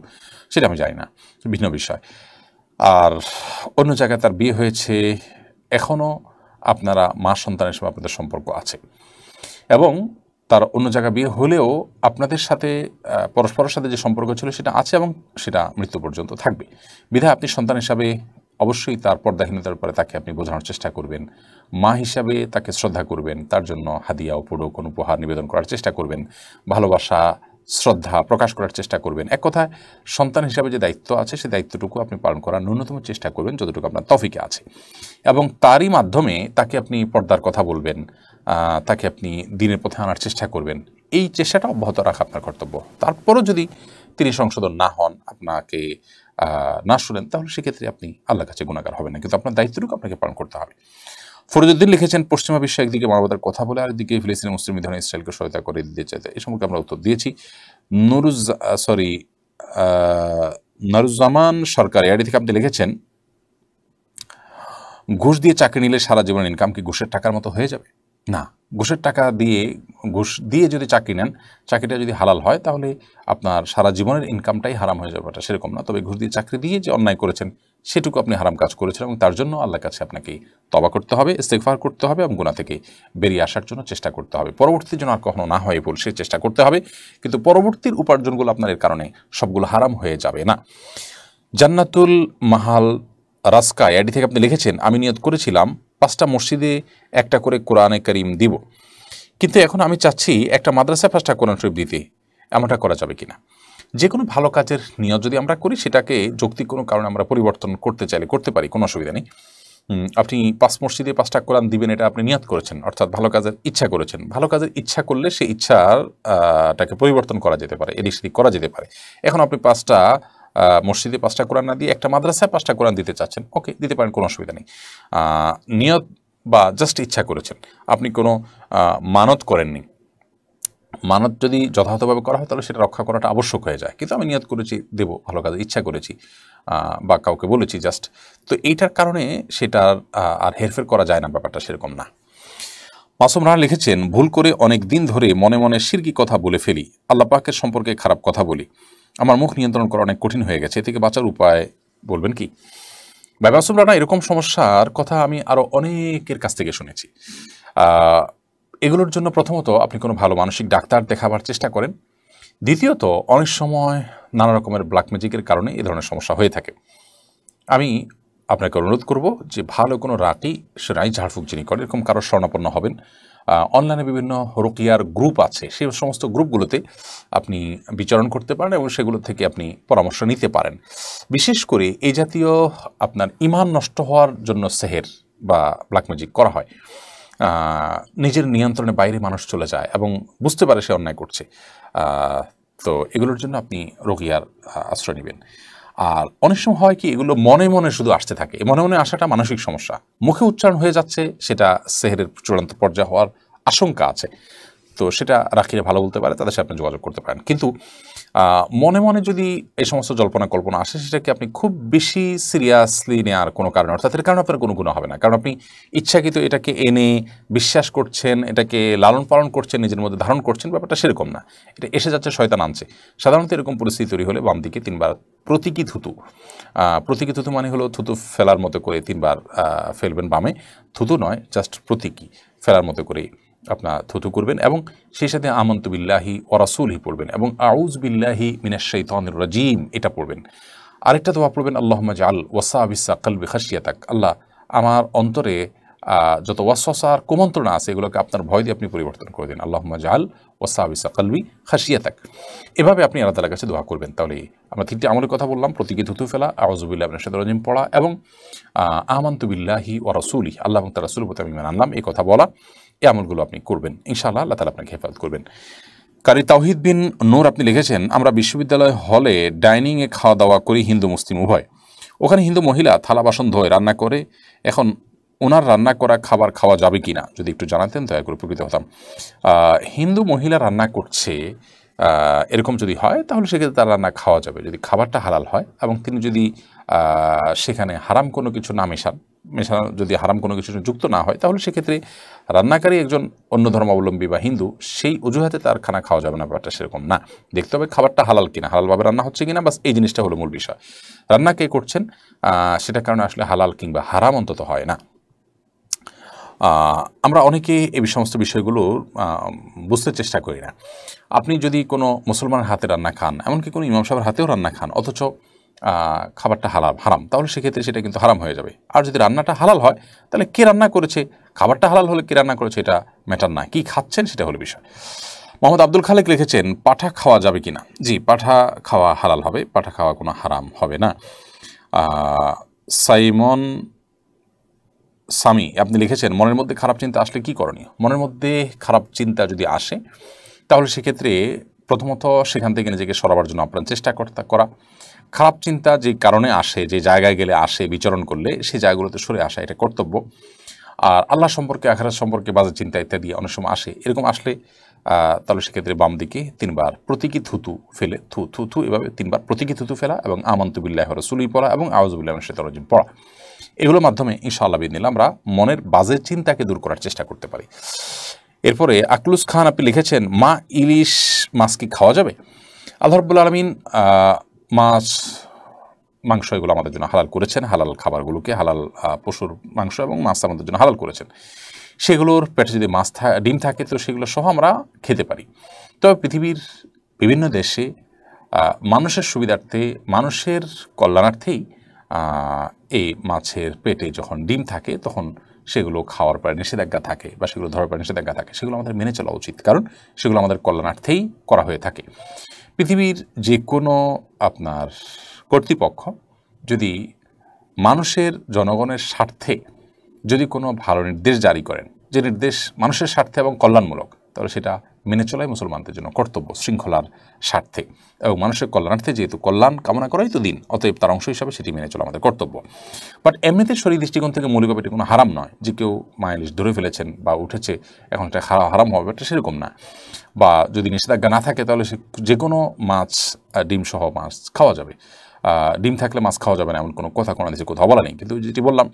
সেটা আমি জানি না, ভিন্ন বিষয়। আর অন্য জায়গায় তার বিয়ে হয়েছে, এখনও আপনারা মা সন্তানের সঙ্গে আপনাদের সম্পর্ক আছে এবং তার অন্য জায়গায় বিয়ে হলেও আপনাদের সাথে পরস্পরের সাথে যে সম্পর্ক ছিল সেটা আছে এবং সেটা মৃত্যু পর্যন্ত থাকবে। বিধায় আপনি সন্তান হিসাবে অবশ্যই তার পর্দাহীনতার পরে তাকে আপনি বোঝানোর চেষ্টা করবেন, মা হিসাবে তাকে শ্রদ্ধা করবেন, তার জন্য হাদিয়া উপঢৌক উপহার নিবেদন করার চেষ্টা করবেন, ভালোবাসা শ্রদ্ধা প্রকাশ করার চেষ্টা করবেন। এক কথায় সন্তান হিসাবে যে দায়িত্ব আছে সেই দায়িত্বটুকু আপনি পালন করার ন্যূনতম চেষ্টা করবেন যতটুকু আপনার তৌফিকে আছে এবং তারই মাধ্যমে তাকে আপনি পর্দার কথা বলবেন, তাকে আপনি দিনের পথে আনার চেষ্টা করবেন। এই চেষ্টাটা অব্যাহত রাখা আপনার কর্তব্য। তারপরও যদি তিনি সংশোধন না হন, আপনাকে না শুনেন, তাহলে সেক্ষেত্রে আপনি আল্লাহর কাছে গুনাহগার হবেন না, কিন্তু আপনার দায়িত্বটুকু আপনাকে পালন করতে হবে। ফরিদুদ্দিন লিখেছেন, পশ্চিমা বিশ্ব একদিকে মানবতার কথা বলে আরেকদিকে ফিলিস্তিনি মুসলিম বিধানে ইসরায়েলকে সহায়তা করে দিতে চাইতে, এই সম্পর্কে আমরা উত্তর দিয়েছি। নারুজ্জামান সরকার এআইডি থেকে আপনি লিখেছেন, ঘুষ দিয়ে চাকরি নিলে সারা জীবন ইনকাম কি ঘুষের টাকার মতো হয়ে যাবে? না, ঘুষের টাকা দিয়ে, ঘুষ দিয়ে যদি চাকরি নেন, চাকরিটা যদি হালাল হয় তাহলে আপনার সারা জীবনের ইনকামটাই হারাম হয়ে যাবে, এটা সেরকম না। তবে ঘুষ দিয়ে চাকরি দিয়ে যে অন্যায় করেছেন সেটুকু আপনি হারাম কাজ করেছেন এবং তার জন্য আল্লাহর কাছে আপনাকে তওবা করতে হবে, ইস্তেগফার করতে হবে এবং গুনাহ থেকে বেরিয়ে আসার জন্য চেষ্টা করতে হবে। পরবর্তী যেন আর কখনো না হয় ভুল, সে চেষ্টা করতে হবে, কিন্তু পরবর্তীর উপার্জনগুলো আপনার এর কারণে সবগুলো হারাম হয়ে যাবে না। জান্নাতুল মাহাল রাস্কা এডি থেকে আপনি লিখেছেন, আমি নিয়ত করেছিলাম 5টা মসজিদে একটা করে কোরআনে কারীম দিব, কিন্তু এখন আমি চাচ্ছি একটা মাদ্রাসায় 5টা কোরআন শরীফ দিতে, এমনটা করা যাবে কিনা? যে কোনো ভালো কাজের নিয়ত যদি আমরা করি সেটাকে যৌক্তিক কোনো কারণে আমরা পরিবর্তন করতে চাইলে করতে পারি, কোনো অসুবিধা নেই। আপনি 5 মসজিদে 5টা কোরআন দিবেন, এটা আপনি নিয়ত করেছেন, অর্থাৎ ভালো কাজের ইচ্ছা করেছেন। ভালো কাজের ইচ্ছা করলে সেই ইচ্ছাটাকে পরিবর্তন করা যেতে পারে, এদিক সেদিক করা যেতে পারে। এখন আপনি 5টা মসজিদে 5টা কোরআন না দিয়ে একটা মাদ্রাসায় 5টা কোরআন দিতে চাচ্ছেন, ওকে, দিতে পারেন, কোনো অসুবিধা নেই। নিয়ত বা জাস্ট ইচ্ছা করেছেন, আপনি কোনো মানত করেননি। মানত যদি যথাযথভাবে করা হয় তাহলে সেটা রক্ষা করাটা আবশ্যক হয়ে যায়, কিন্তু আমি নিয়ত করেছি দেব, ভালো কাজে ইচ্ছা করেছি বা কাউকে বলেছি জাস্ট, তো এইটার কারণে সেটার আর হেরফের করা যায় না, ব্যাপারটা সেরকম না। মাসুম রানা লিখেছেন, ভুল করে অনেক দিন ধরে মনে মনে শিরকি কথা বলে ফেলি, আল্লাহ পাকের সম্পর্কে খারাপ কথা বলি, আমার মুখ নিয়ন্ত্রণ করা অনেক কঠিন হয়ে গেছে, এ থেকে বাঁচার উপায় বলবেন কি? ভাই মাসুম রানা, এরকম সমস্যার কথা আমি আরও অনেকের কাছ থেকে শুনেছি। এগুলোর জন্য প্রথমত আপনি কোনো ভালো মানসিক ডাক্তার দেখাবার চেষ্টা করেন। দ্বিতীয়ত, অনেক সময় নানা রকমের ব্ল্যাক ম্যাজিকের কারণে এই ধরনের সমস্যা হয়ে থাকে। আমি আপনাকে অনুরোধ করব যে ভালো কোনো রাকি সেরাই ঝাড়ফুঁক যিনি করেন এরকম কারোর শরণাপন্ন হবেন। অনলাইনে বিভিন্ন রুকিয়ার গ্রুপ আছে, সেই সমস্ত গ্রুপগুলোতে আপনি বিচরণ করতে পারেন এবং সেগুলো থেকে আপনি পরামর্শ নিতে পারেন। বিশেষ করে এই জাতীয় আপনার ঈমান নষ্ট হওয়ার জন্য সেহের বা ব্ল্যাক ম্যাজিক করা হয়, নিজের নিয়ন্ত্রণের বাইরে মানুষ চলে যায় এবং বুঝতে পারে সে অন্যায় করছে, তো এগুলোর জন্য আপনি রুকিয়ার আশ্রয় নেবেন। আর অনেক সময় হয় কি, এগুলো মনে মনে শুধু আসতে থাকে, মনে মনে আসাটা মানসিক সমস্যা, মুখে উচ্চারণ হয়ে যাচ্ছে, সেটা সেহেরের চূড়ান্ত পর্যায়ে হওয়ার আশঙ্কা আছে। তো সেটা রাখিলে ভালো বলতে পারে, তাদের সাথে আপনি যোগাযোগ করতে পারেন। কিন্তু মনে মনে যদি এই সমস্ত জল্পনা কল্পনা আসে, সেটাকে আপনি খুব বেশি সিরিয়াসলি নেওয়ার কোনো কারণে, অর্থাৎ এর কারণে আপনার কোনো গুণ হবে না, কারণ আপনি ইচ্ছাকৃত এটাকে এনে বিশ্বাস করছেন, এটাকে লালন পালন করছেন, নিজের মধ্যে ধারণ করছেন, ব্যাপারটা সেরকম না। এটা এসে যাচ্ছে, শয়তান আনছে। সাধারণত এরকম পরিস্থিতি তৈরি হলে বাম দিকে 3বার প্রতীকী থুতু, প্রতীকী থুতু মানে হলো থুতু ফেলার মতো করে 3বার ফেলবেন বামে, থুতু নয়, জাস্ট প্রতীকী ফেলার মতো করে আপনার থুতু করবেন এবং সেই সাথে আমান্তু বিল্লাহি ওয়া রাসূলিহি পড়বেন এবং আউযু বিল্লাহি মিনাশ শাইতানির রাজিম এটা পড়বেন। আরেকটা দোয়া পড়বেন, আল্লাহুম্মা জাআল ওয়াসাবিসা কলবি খাশিয়াতাক, আল্লাহ আমার অন্তরে যত ওয়াসওয়াসার কুমন্ত্রণা আছে এগুলোকে আপনার ভয় দিয়ে আপনি পরিবর্তন করে দিন। আল্লাহুম্মা জাআল ওয়াসাবিসা কলবি খাশিয়াতাক, এভাবে আপনি আল্লাহ তাআলার কাছে দোয়া করবেন। তাহলে আমরা 3টি আমলের কথা বললাম, প্রতীকী থুতু ফেলা, আউযু বিল্লাহি মিনাশ শাইতানির রাজিম পড়া এবং আমান্তু বিল্লাহি ওয়া রাসূলিহি, আল্লাহ এবং তার রাসূলের প্রতি আমি ঈমান আনলাম, এই কথা বলা। এই আমলগুলো আপনি করবেন, ইনশাআল্লাহ আল্লাহ তাআলা আপনাকে হেফাজত করবেন। কারি তাওহিদ বিন নূর আপনি লিখেছেন, আমরা বিশ্ববিদ্যালয় হলে ডাইনিংয়ে খাওয়া দাওয়া করি, হিন্দু মুসলিম উভয়। ওখানে হিন্দু মহিলা থালা বাসন ধোয়, রান্না করে। এখন ওনার রান্না করা খাবার খাওয়া যাবে কি না যদি একটু জানাতেন দয়া করে উপকৃত হতাম। হিন্দু মহিলা রান্না করছে এরকম যদি হয় তাহলে সেক্ষেত্রে তার রান্না খাওয়া যাবে, যদি খাবারটা হালাল হয় এবং তিনি যদি সেখানে হারাম কোনো কিছু না মেশানো যদি হারাম কোনো কিছু যুক্ত না হয়, তাহলে সেক্ষেত্রে রান্নাকারী একজন অন্য ধর্মাবলম্বী বা হিন্দু, সেই অজুহাতে তার খানা খাওয়া যাবে না, ব্যাপারটা সেরকম না। দেখতে হবে খাবারটা হালাল কিনা, হালালভাবে রান্না হচ্ছে কিনা, বাস এই জিনিসটা হলো মূল বিষয়। রান্না কে করছেন সেটার কারণে আসলে হালাল কিংবা হারাম অন্তত হয় না। আমরা অনেকে এই সমস্ত বিষয়গুলো বুঝতে চেষ্টা করি না। আপনি যদি কোনো মুসলমানের হাতে রান্না খান, এমনকি কোনো ইমাম সাহেবের হাতেও রান্না খান, অথচ খাবারটা হারাম, তাহলে সেক্ষেত্রে সেটা কিন্তু হারাম হয়ে যাবে। আর যদি রান্নাটা হালাল হয় তাহলে কে রান্না করেছে, খাবারটা হালাল হলে কে রান্না করেছে এটা ম্যাটার না, কি খাচ্ছেন সেটা হলো বিষয়। মোহাম্মদ আব্দুল খালেক লিখেছেন, পাঠা খাওয়া যাবে কিনা? জি, পাঠা খাওয়া হালাল হবে, পাঠা খাওয়া কোনো হারাম হবে না। সাইমন সামি আপনি লিখেছেন, মনের মধ্যে খারাপ চিন্তা আসলে কি করণীয়? মনের মধ্যে খারাপ চিন্তা যদি আসে তাহলে সেক্ষেত্রে প্রথমত সেখান থেকে নিজেকে সরাবার জন্য আপনার চেষ্টা করা। খারাপ চিন্তা যে কারণে আসে, যে জায়গায় গেলে আসে, বিচরণ করলে সেই জায়গাগুলোতে সরে আসা এটা কর্তব্য। আর আল্লাহ সম্পর্কে, আখিরাত সম্পর্কে বাজে চিন্তা ইত্যাদি অনেক সময় আসে। এরকম আসলে তাহলে সেক্ষেত্রে বাম দিকে 3 বার প্রতীকী থুতু ফেলে থু থু থু এভাবে 3 বার প্রতীকী থুতু ফেলা এবং আমানতু বিল্লাহি ওয়া রাসূলিহি পড়া এবং আউযু বিল্লাহি মিনাশ শাইতানির রাজিম পড়া, এগুলোর মাধ্যমে ইনশাআল্লাহ বিদিনিল্লাহ আমরা মনের বাজে চিন্তাকে দূর করার চেষ্টা করতে পারি। এরপরে আকলুস খান আপনি লিখেছেন, মা ইলিশ মাছ কি খাওয়া যাবে? আল্লাহ রাব্বুল আলামিন মাছ মাংস এগুলো আমাদের জন্য হালাল করেছেন, হালাল খাবারগুলোকে, হালাল পশুর মাংস এবং মাছ আমাদের জন্য হালাল করেছেন। সেগুলোর পেটে যদি মাছ ডিম থাকে তো সেগুলো সহ আমরা খেতে পারি। তবে পৃথিবীর বিভিন্ন দেশে মানুষের সুবিধার্থে, মানুষের কল্যাণার্থেই এই মাছের পেটে যখন ডিম থাকে তখন সেগুলো খাওয়ার পরে নিষেধাজ্ঞা থাকে বা সেগুলো ধরার পরে নিষেধাজ্ঞা থাকে, সেগুলো আমাদের মেনে চলা উচিত, কারণ সেগুলো আমাদের কল্যাণার্থেই করা হয়ে থাকে। পৃথিবীর যে কোনো আপনার কর্তৃপক্ষ যদি মানুষের, জনগণের স্বার্থে যদি কোনো ভালো নির্দেশ জারি করেন, যে নির্দেশ মানুষের স্বার্থে এবং কল্যাণমূলক, তাহলে সেটা মেনে চলাই মুসলমানদের জন্য কর্তব্য, শৃঙ্খলার স্বার্থে এবং মানুষের কল্যাণার্থে, যেহেতু কল্যাণ কামনা করাই তো দিন, অতএব তার অংশ হিসাবে সেটি মেনে চলা আমাদের কর্তব্য। বাট এমনিতে শরীর দৃষ্টিকোণ থেকে মৌলিকভাবে এটি কোনো হারাম নয়, যে কেউ মাইলিশ ধরে ফেলেছেন বা উঠেছে এখন এটা হারাম হবে, এটা সেরকম না। বা যদি নিষেধাজ্ঞা না থাকে তাহলে সে যে কোনো মাছ, ডিম সহ মাছ খাওয়া যাবে। ডিম থাকলে মাছ খাওয়া যাবে না এমন কোনো কথা কোনো দেশে কোথাও বলা নেই। কিন্তু যেটি বললাম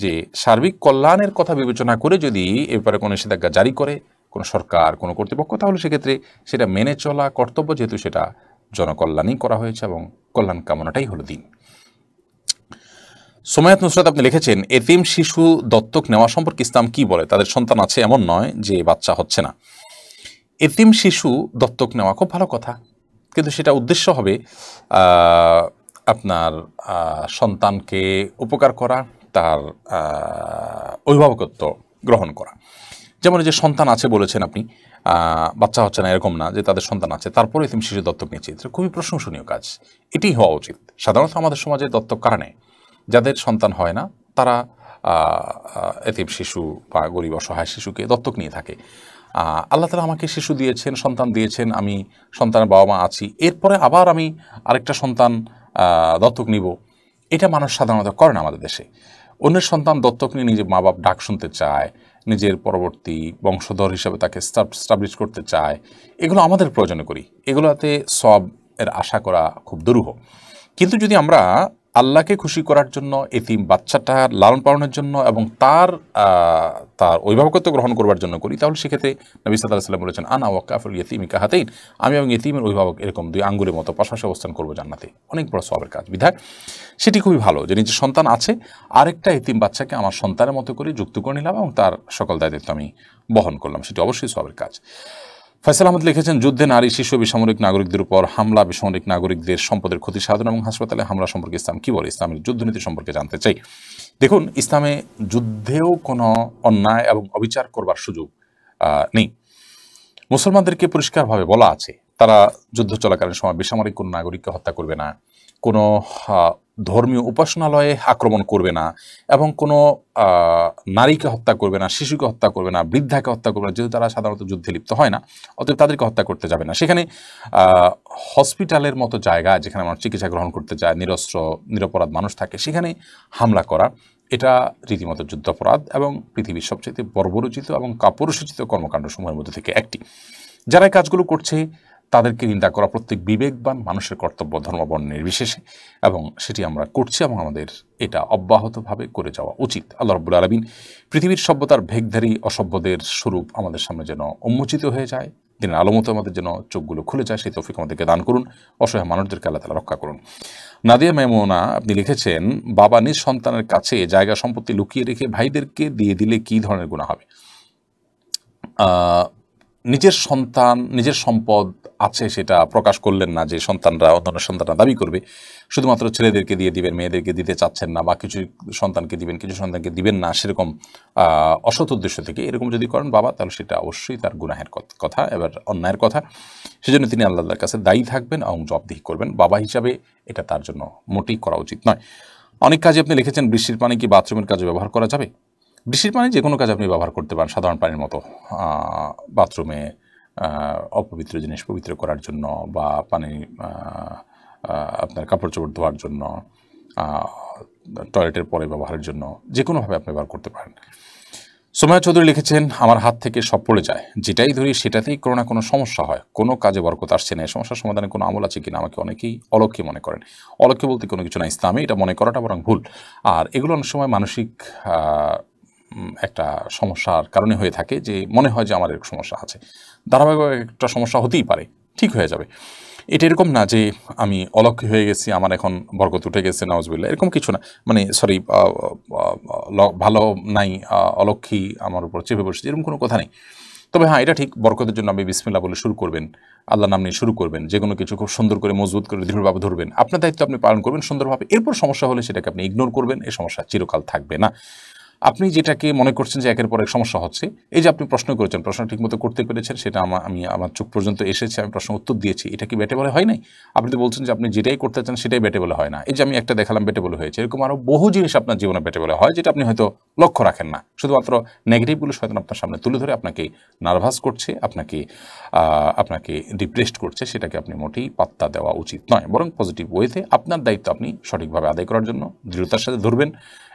যে সার্বিক কল্যাণের কথা বিবেচনা করে যদি এ ব্যাপারে কোনো নিষেধাজ্ঞা জারি করে কোনো সরকার, কোনো কর্তৃপক্ষ, তাহলে সেক্ষেত্রে সেটা মেনে চলা কর্তব্য, যেহেতু সেটা জনকল্যাণই করা হয়েছে এবং কল্যাণ কামনাটাই হলো দিন। সোমায়াত নুসরাত আপনি লিখেছেন, এতিম শিশু দত্তক নেওয়া সম্পর্কে ইসলাম কি বলে? তাদের সন্তান আছে এমন নয় যে বাচ্চা হচ্ছে না। এতিম শিশু দত্তক নেওয়া খুব ভালো কথা, কিন্তু সেটা উদ্দেশ্য হবে আপনার সন্তানকে উপকার করা, তার অভিভাবকত্ব গ্রহণ করা। যেমন যে সন্তান আছে বলেছেন আপনি, বাচ্চা হচ্ছে না এরকম না, যে তাদের সন্তান আছে তারপরে এতিম শিশু দত্তক নিয়েছে, এটা খুবই প্রশংসনীয় কাজ, এটি হওয়া উচিত। সাধারণত আমাদের সমাজে দত্তক কারা নেয়? যাদের সন্তান হয় না তারা এতিম শিশু বা গরিব অসহায় শিশুকে দত্তক নিয়ে থাকে। আল্লাহ তাআলা আমাকে শিশু দিয়েছেন, সন্তান দিয়েছেন, আমি সন্তানের বাবা মা আছি, এরপরে আবার আমি আরেকটা সন্তান দত্তক নিব, এটা মানুষ সাধারণত করে না আমাদের দেশে। অন্যের সন্তান দত্তক নিয়ে নিজের মা বাপ ডাক শুনতে চায়, নিজের পরবর্তী বংশধর হিসাবে তাকে স্টাবলিশ করতে চায়, এগুলো আমাদের প্রয়োজনে করি, এগুলোতে সব এর আশা করা খুব দুরূহ। কিন্তু যদি আমরা আল্লাহকে খুশি করার জন্য, এতিম বাচ্চাটার লালন পালনের জন্য এবং তার অভিভাবকত্ব গ্রহণ করবার জন্য করি, তাহলে সেক্ষেত্রে নবী সাল্লাল্লাহু আলাইহি ওয়াসাল্লাম বলেছেন, আনা ওয়াকাফুল ইয়াতীমি কাহাতাইন, আমি এবং এতিমের অভিভাবক এরকম 2 আঙ্গুলের মতো পাশাপাশি অবস্থান করবো জান্নাতে। অনেক বড় সওয়াবের কাজ, বিধায় সেটি খুবই ভালো যে নিজের সন্তান আছে, আরেকটা এতিম বাচ্চাকে আমার সন্তানের মতো করে যুক্ত করে নিলাম এবং তার সকল দায়িত্ব আমি বহন করলাম, সেটি অবশ্যই সওয়াবের কাজ। ফয়সাল আহমদ লিখেছেন, যুদ্ধে নারী, শিশু, বেসামরিক নাগরিকদের উপর হামলা, বেসামরিক নাগরিকদের সম্পদের ক্ষতি সাধন এবং হাসপাতালে হামলা সম্পর্কে ইসলাম কী বলে? ইসলামের যুদ্ধনীতি সম্পর্কে জানতে চাই। দেখুন, ইসলামে যুদ্ধেও কোনো অন্যায় এবং অবিচার করবার সুযোগ নেই। মুসলমানদেরকে পরিষ্কারভাবে বলা আছে তারা যুদ্ধ চলাকালীন সময় বেসামরিক কোনো নাগরিককে হত্যা করবে না, কোনো ধর্মীয় উপাসনালয়ে আক্রমণ করবে না এবং কোনো নারীকে হত্যা করবে না, শিশুকে হত্যা করবে না, বৃদ্ধাকে হত্যা করবে না, যেহেতু তারা সাধারণত যুদ্ধে লিপ্ত হয় না, অতএব তাদেরকে হত্যা করতে যাবে না। সেখানে হসপিটালের মতো জায়গা, যেখানে মানুষ চিকিৎসা গ্রহণ করতে যায়, নিরস্ত্র নিরপরাধ মানুষ থাকে, সেখানে হামলা করা এটা রীতিমতো যুদ্ধাপরাধ এবং পৃথিবীর সবচেয়ে বর্বরোচিত এবং কাপুরুষোচিত কর্মকাণ্ডসমূহের মধ্যে থেকে একটি। যারা এই কাজগুলো করছে তাদেরকে নিন্দা করা প্রত্যেক বিবেকবান মানুষের কর্তব্য, ধর্মবর্ণ নির্বিশেষে, এবং সেটি আমরা করছি এবং আমাদের এটা অব্যাহতভাবে করে যাওয়া উচিত। আল্লাহ রাব্বুল আলামিন পৃথিবীর সভ্যতার ভেগধারী অসভ্যদের স্বরূপ আমাদের সামনে যেন উন্মোচিত হয়ে যায়, দিনের আলোমতো আমাদের যেন চোখগুলো খুলে যায়, সেই তৌফিক আমাদেরকে দান করুন। অসহায় মানুষদেরকে আল্লাহ তাআলা রক্ষা করুন। নাদিয়া মেমুনা আপনি লিখেছেন, বাবা নিজ সন্তানের কাছে জায়গা সম্পত্তি লুকিয়ে রেখে ভাইদেরকে দিয়ে দিলে কী ধরনের গুনাহ হবে? নিজের সন্তান, নিজের সম্পদ আছে সেটা প্রকাশ করলেন না, যে সন্তানরা অন্যান্য সন্তানরা দাবি করবে, শুধুমাত্র ছেলেদেরকে দিয়ে দিবেন, মেয়েদেরকে দিতে চাচ্ছেন না, বা কিছু সন্তানকে দিবেন, কিছু সন্তানকে দিবেন না, সেরকম অসৎ উদ্দেশ্য থেকে এরকম যদি করেন বাবা, তাহলে সেটা অবশ্যই তার গুনাহের কথা, এবার অন্যায়ের কথা। সেজন্য তিনি আল্লাহর কাছে দায়ী থাকবেন এবং জবাবদিহি করবেন। বাবা হিসাবে এটা তার জন্য মোটেই করা উচিত নয়। অনেক কাজে আপনি লিখেছেন, বৃষ্টির পানি কি বাথরুমের কাজে ব্যবহার করা যাবে? বৃষ্টির পানি যে কোনো কাজে আপনি ব্যবহার করতে পারেন, সাধারণ পানির মতো, বাথরুমে অপবিত্র জিনিস পবিত্র করার জন্য, বা পানি আপনার কাপড় চোপড় ধোয়ার জন্য, টয়লেটের পরে ব্যবহারের জন্য, যে কোনোভাবে আপনি ব্যবহার করতে পারেন। সোমায়া চৌধুরী লিখেছেন, আমার হাত থেকে সব পড়ে যায়, যেটাই ধরি সেটাতেই কোনো না কোনো সমস্যা হয়, কোনো কাজে বরকত আসছে না। এই সমস্যার সমাধানে কোনো আমল আছে কিনা? আমাকে অনেকেই অলক্ষ্যে মনে করেন। অলক্ষ্যে বলতে কোনো কিছু না, ইসলামে এটা মনে করাটা বরং ভুল। আর এগুলো অনেক সময় মানসিক একটা সমস্যার কারণে হয়ে থাকে, যে মনে হয় যে আমার এরকম সমস্যা আছে। ধারাবাহিক একটা সমস্যা হতেই পারে, ঠিক হয়ে যাবে। এটা এরকম না যে আমি অলক্ষ্য হয়ে গেছি, আমার এখন বরকত উঠে গেছে, নাউজুবিল্লাহ, এরকম কিছু না। মানে সরি, ভালো নাই, অলক্ষ্মী আমার উপর চেপে বসেছে, এরকম কোনো কথা নেই। তবে হ্যাঁ, এটা ঠিক, বরকতের জন্য আপনি বিসমিল্লাহ বলে শুরু করবেন, আল্লাহর নাম নিয়ে শুরু করবেন, যে কোনো কিছু খুব সুন্দর করে মজবুত করে দৃঢ়ভাবে ধরবেন, আপনার দায়িত্ব আপনি পালন করবেন সুন্দরভাবে। এরপর সমস্যা হলে সেটাকে আপনি ইগনোর করবেন, এই সমস্যা চিরকাল থাকবে না। আপনি যেটাকে মনে করছেন যে একের পর এক সমস্যা হচ্ছে, এই যে আপনি প্রশ্ন করেছেন, প্রশ্ন ঠিকমতো করতে পেরেছেন, সেটা আমি আমার চোখ পর্যন্ত এসেছে, আমি প্রশ্ন উত্তর দিয়েছি, এটা কি বেটে বলে হয় নাই? আপনি তো বলছেন যে আপনি যেটাই করতে চান সেটাই বেটে বলে হয় না। এই যে আমি একটা দেখালাম বেটে বলে হয়েছে, এরকম আরও বহু জিনিস আপনার জীবনে বেটে বলে হয়, যেটা আপনি হয়তো লক্ষ্য রাখেন না। শুধুমাত্র নেগেটিভগুলো হয়তো আপনার সামনে তুলে ধরে আপনাকে নার্ভাস করছে, আপনাকে ডিপ্রেসড করছে, সেটাকে আপনি মোটেই পাত্তা দেওয়া উচিত নয়। বরং পজিটিভ ওয়েতে আপনার দায়িত্ব আপনি সঠিকভাবে আদায় করার জন্য দৃঢ়তার সাথে ধরবেন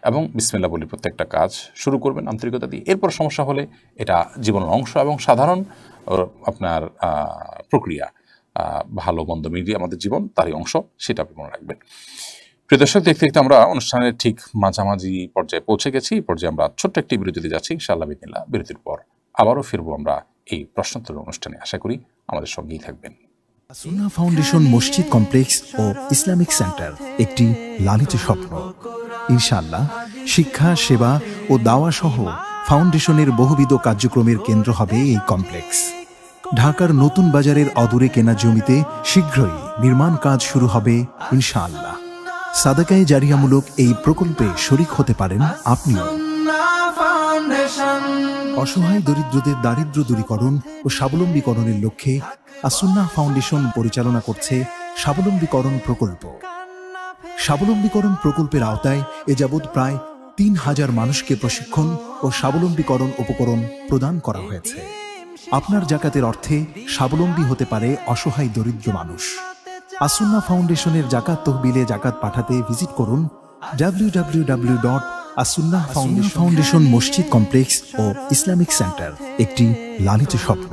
এবং বিসমিল্লাহ বলে প্রত্যেকটা কাজ শুরু করবেন আন্তরিকতা দিয়ে। এরপর সমস্যা হলে এটা জীবনের অংশ এবং সাধারণ আপনার প্রক্রিয়া। ভালো মন্দ মিলিয়ে আমাদের জীবন তারই অংশ, সেটা আপনি মনে রাখবেন। প্রিয় দর্শক, দেখতে দেখতে আমরা অনুষ্ঠানের ঠিক মাঝামাঝি পর্যায়ে পৌঁছে গেছি। এই পর্যায়ে আমরা ছোট্ট একটি বিরতিতে যাচ্ছি, ইনশাআল্লাহ বিসমিল্লাহ। বিরতির পর আবারও ফিরবো আমরা এই প্রশ্নোত্তর অনুষ্ঠানে। আশা করি আমাদের সঙ্গেই থাকবেন। সুন্নাহ ফাউন্ডেশন মসজিদ কমপ্লেক্স ও ইসলামিক সেন্টার একটি লালিত স্বপ্ন। ইনশাআল্লাহ শিক্ষা, সেবা ও দাওয়া সহ ফাউন্ডেশনের বহুবিধ কার্যক্রমের কেন্দ্র হবে এই কমপ্লেক্স। ঢাকার নতুন বাজারের অদূরে কেনা জমিতে শীঘ্রই নির্মাণ কাজ শুরু হবে ইনশাআল্লাহ। সাদাকায়ে জারিয়ামূলক এই প্রকল্পে শরিক হতে পারেন আপনিও। অসহায় দরিদ্রদের দারিদ্র্য দূরীকরণ ও স্বাবলম্বীকরণের লক্ষ্যে আসুন্নাহ ফাউন্ডেশন পরিচালনা করছে স্বাবলম্বীকরণ প্রকল্প। স্বাবলম্বীকরণ প্রকল্পের আওতায় এ যাবৎ প্রায় ৩,০০০ মানুষকে প্রশিক্ষণ ও স্বাবলম্বীকরণ উপকরণ প্রদান করা হয়েছে। আপনার জাকাতের অর্থে স্বাবলম্বী হতে পারে অসহায় দরিদ্র মানুষ। আসুন্নাহ ফাউন্ডেশনের জাকাত তহবিলে জাকাত পাঠাতে ভিজিট করুন www.asunnah ফাউন্ডেশন মসজিদ কমপ্লেক্স ও ইসলামিক সেন্টার একটি লালিত স্বপ্ন।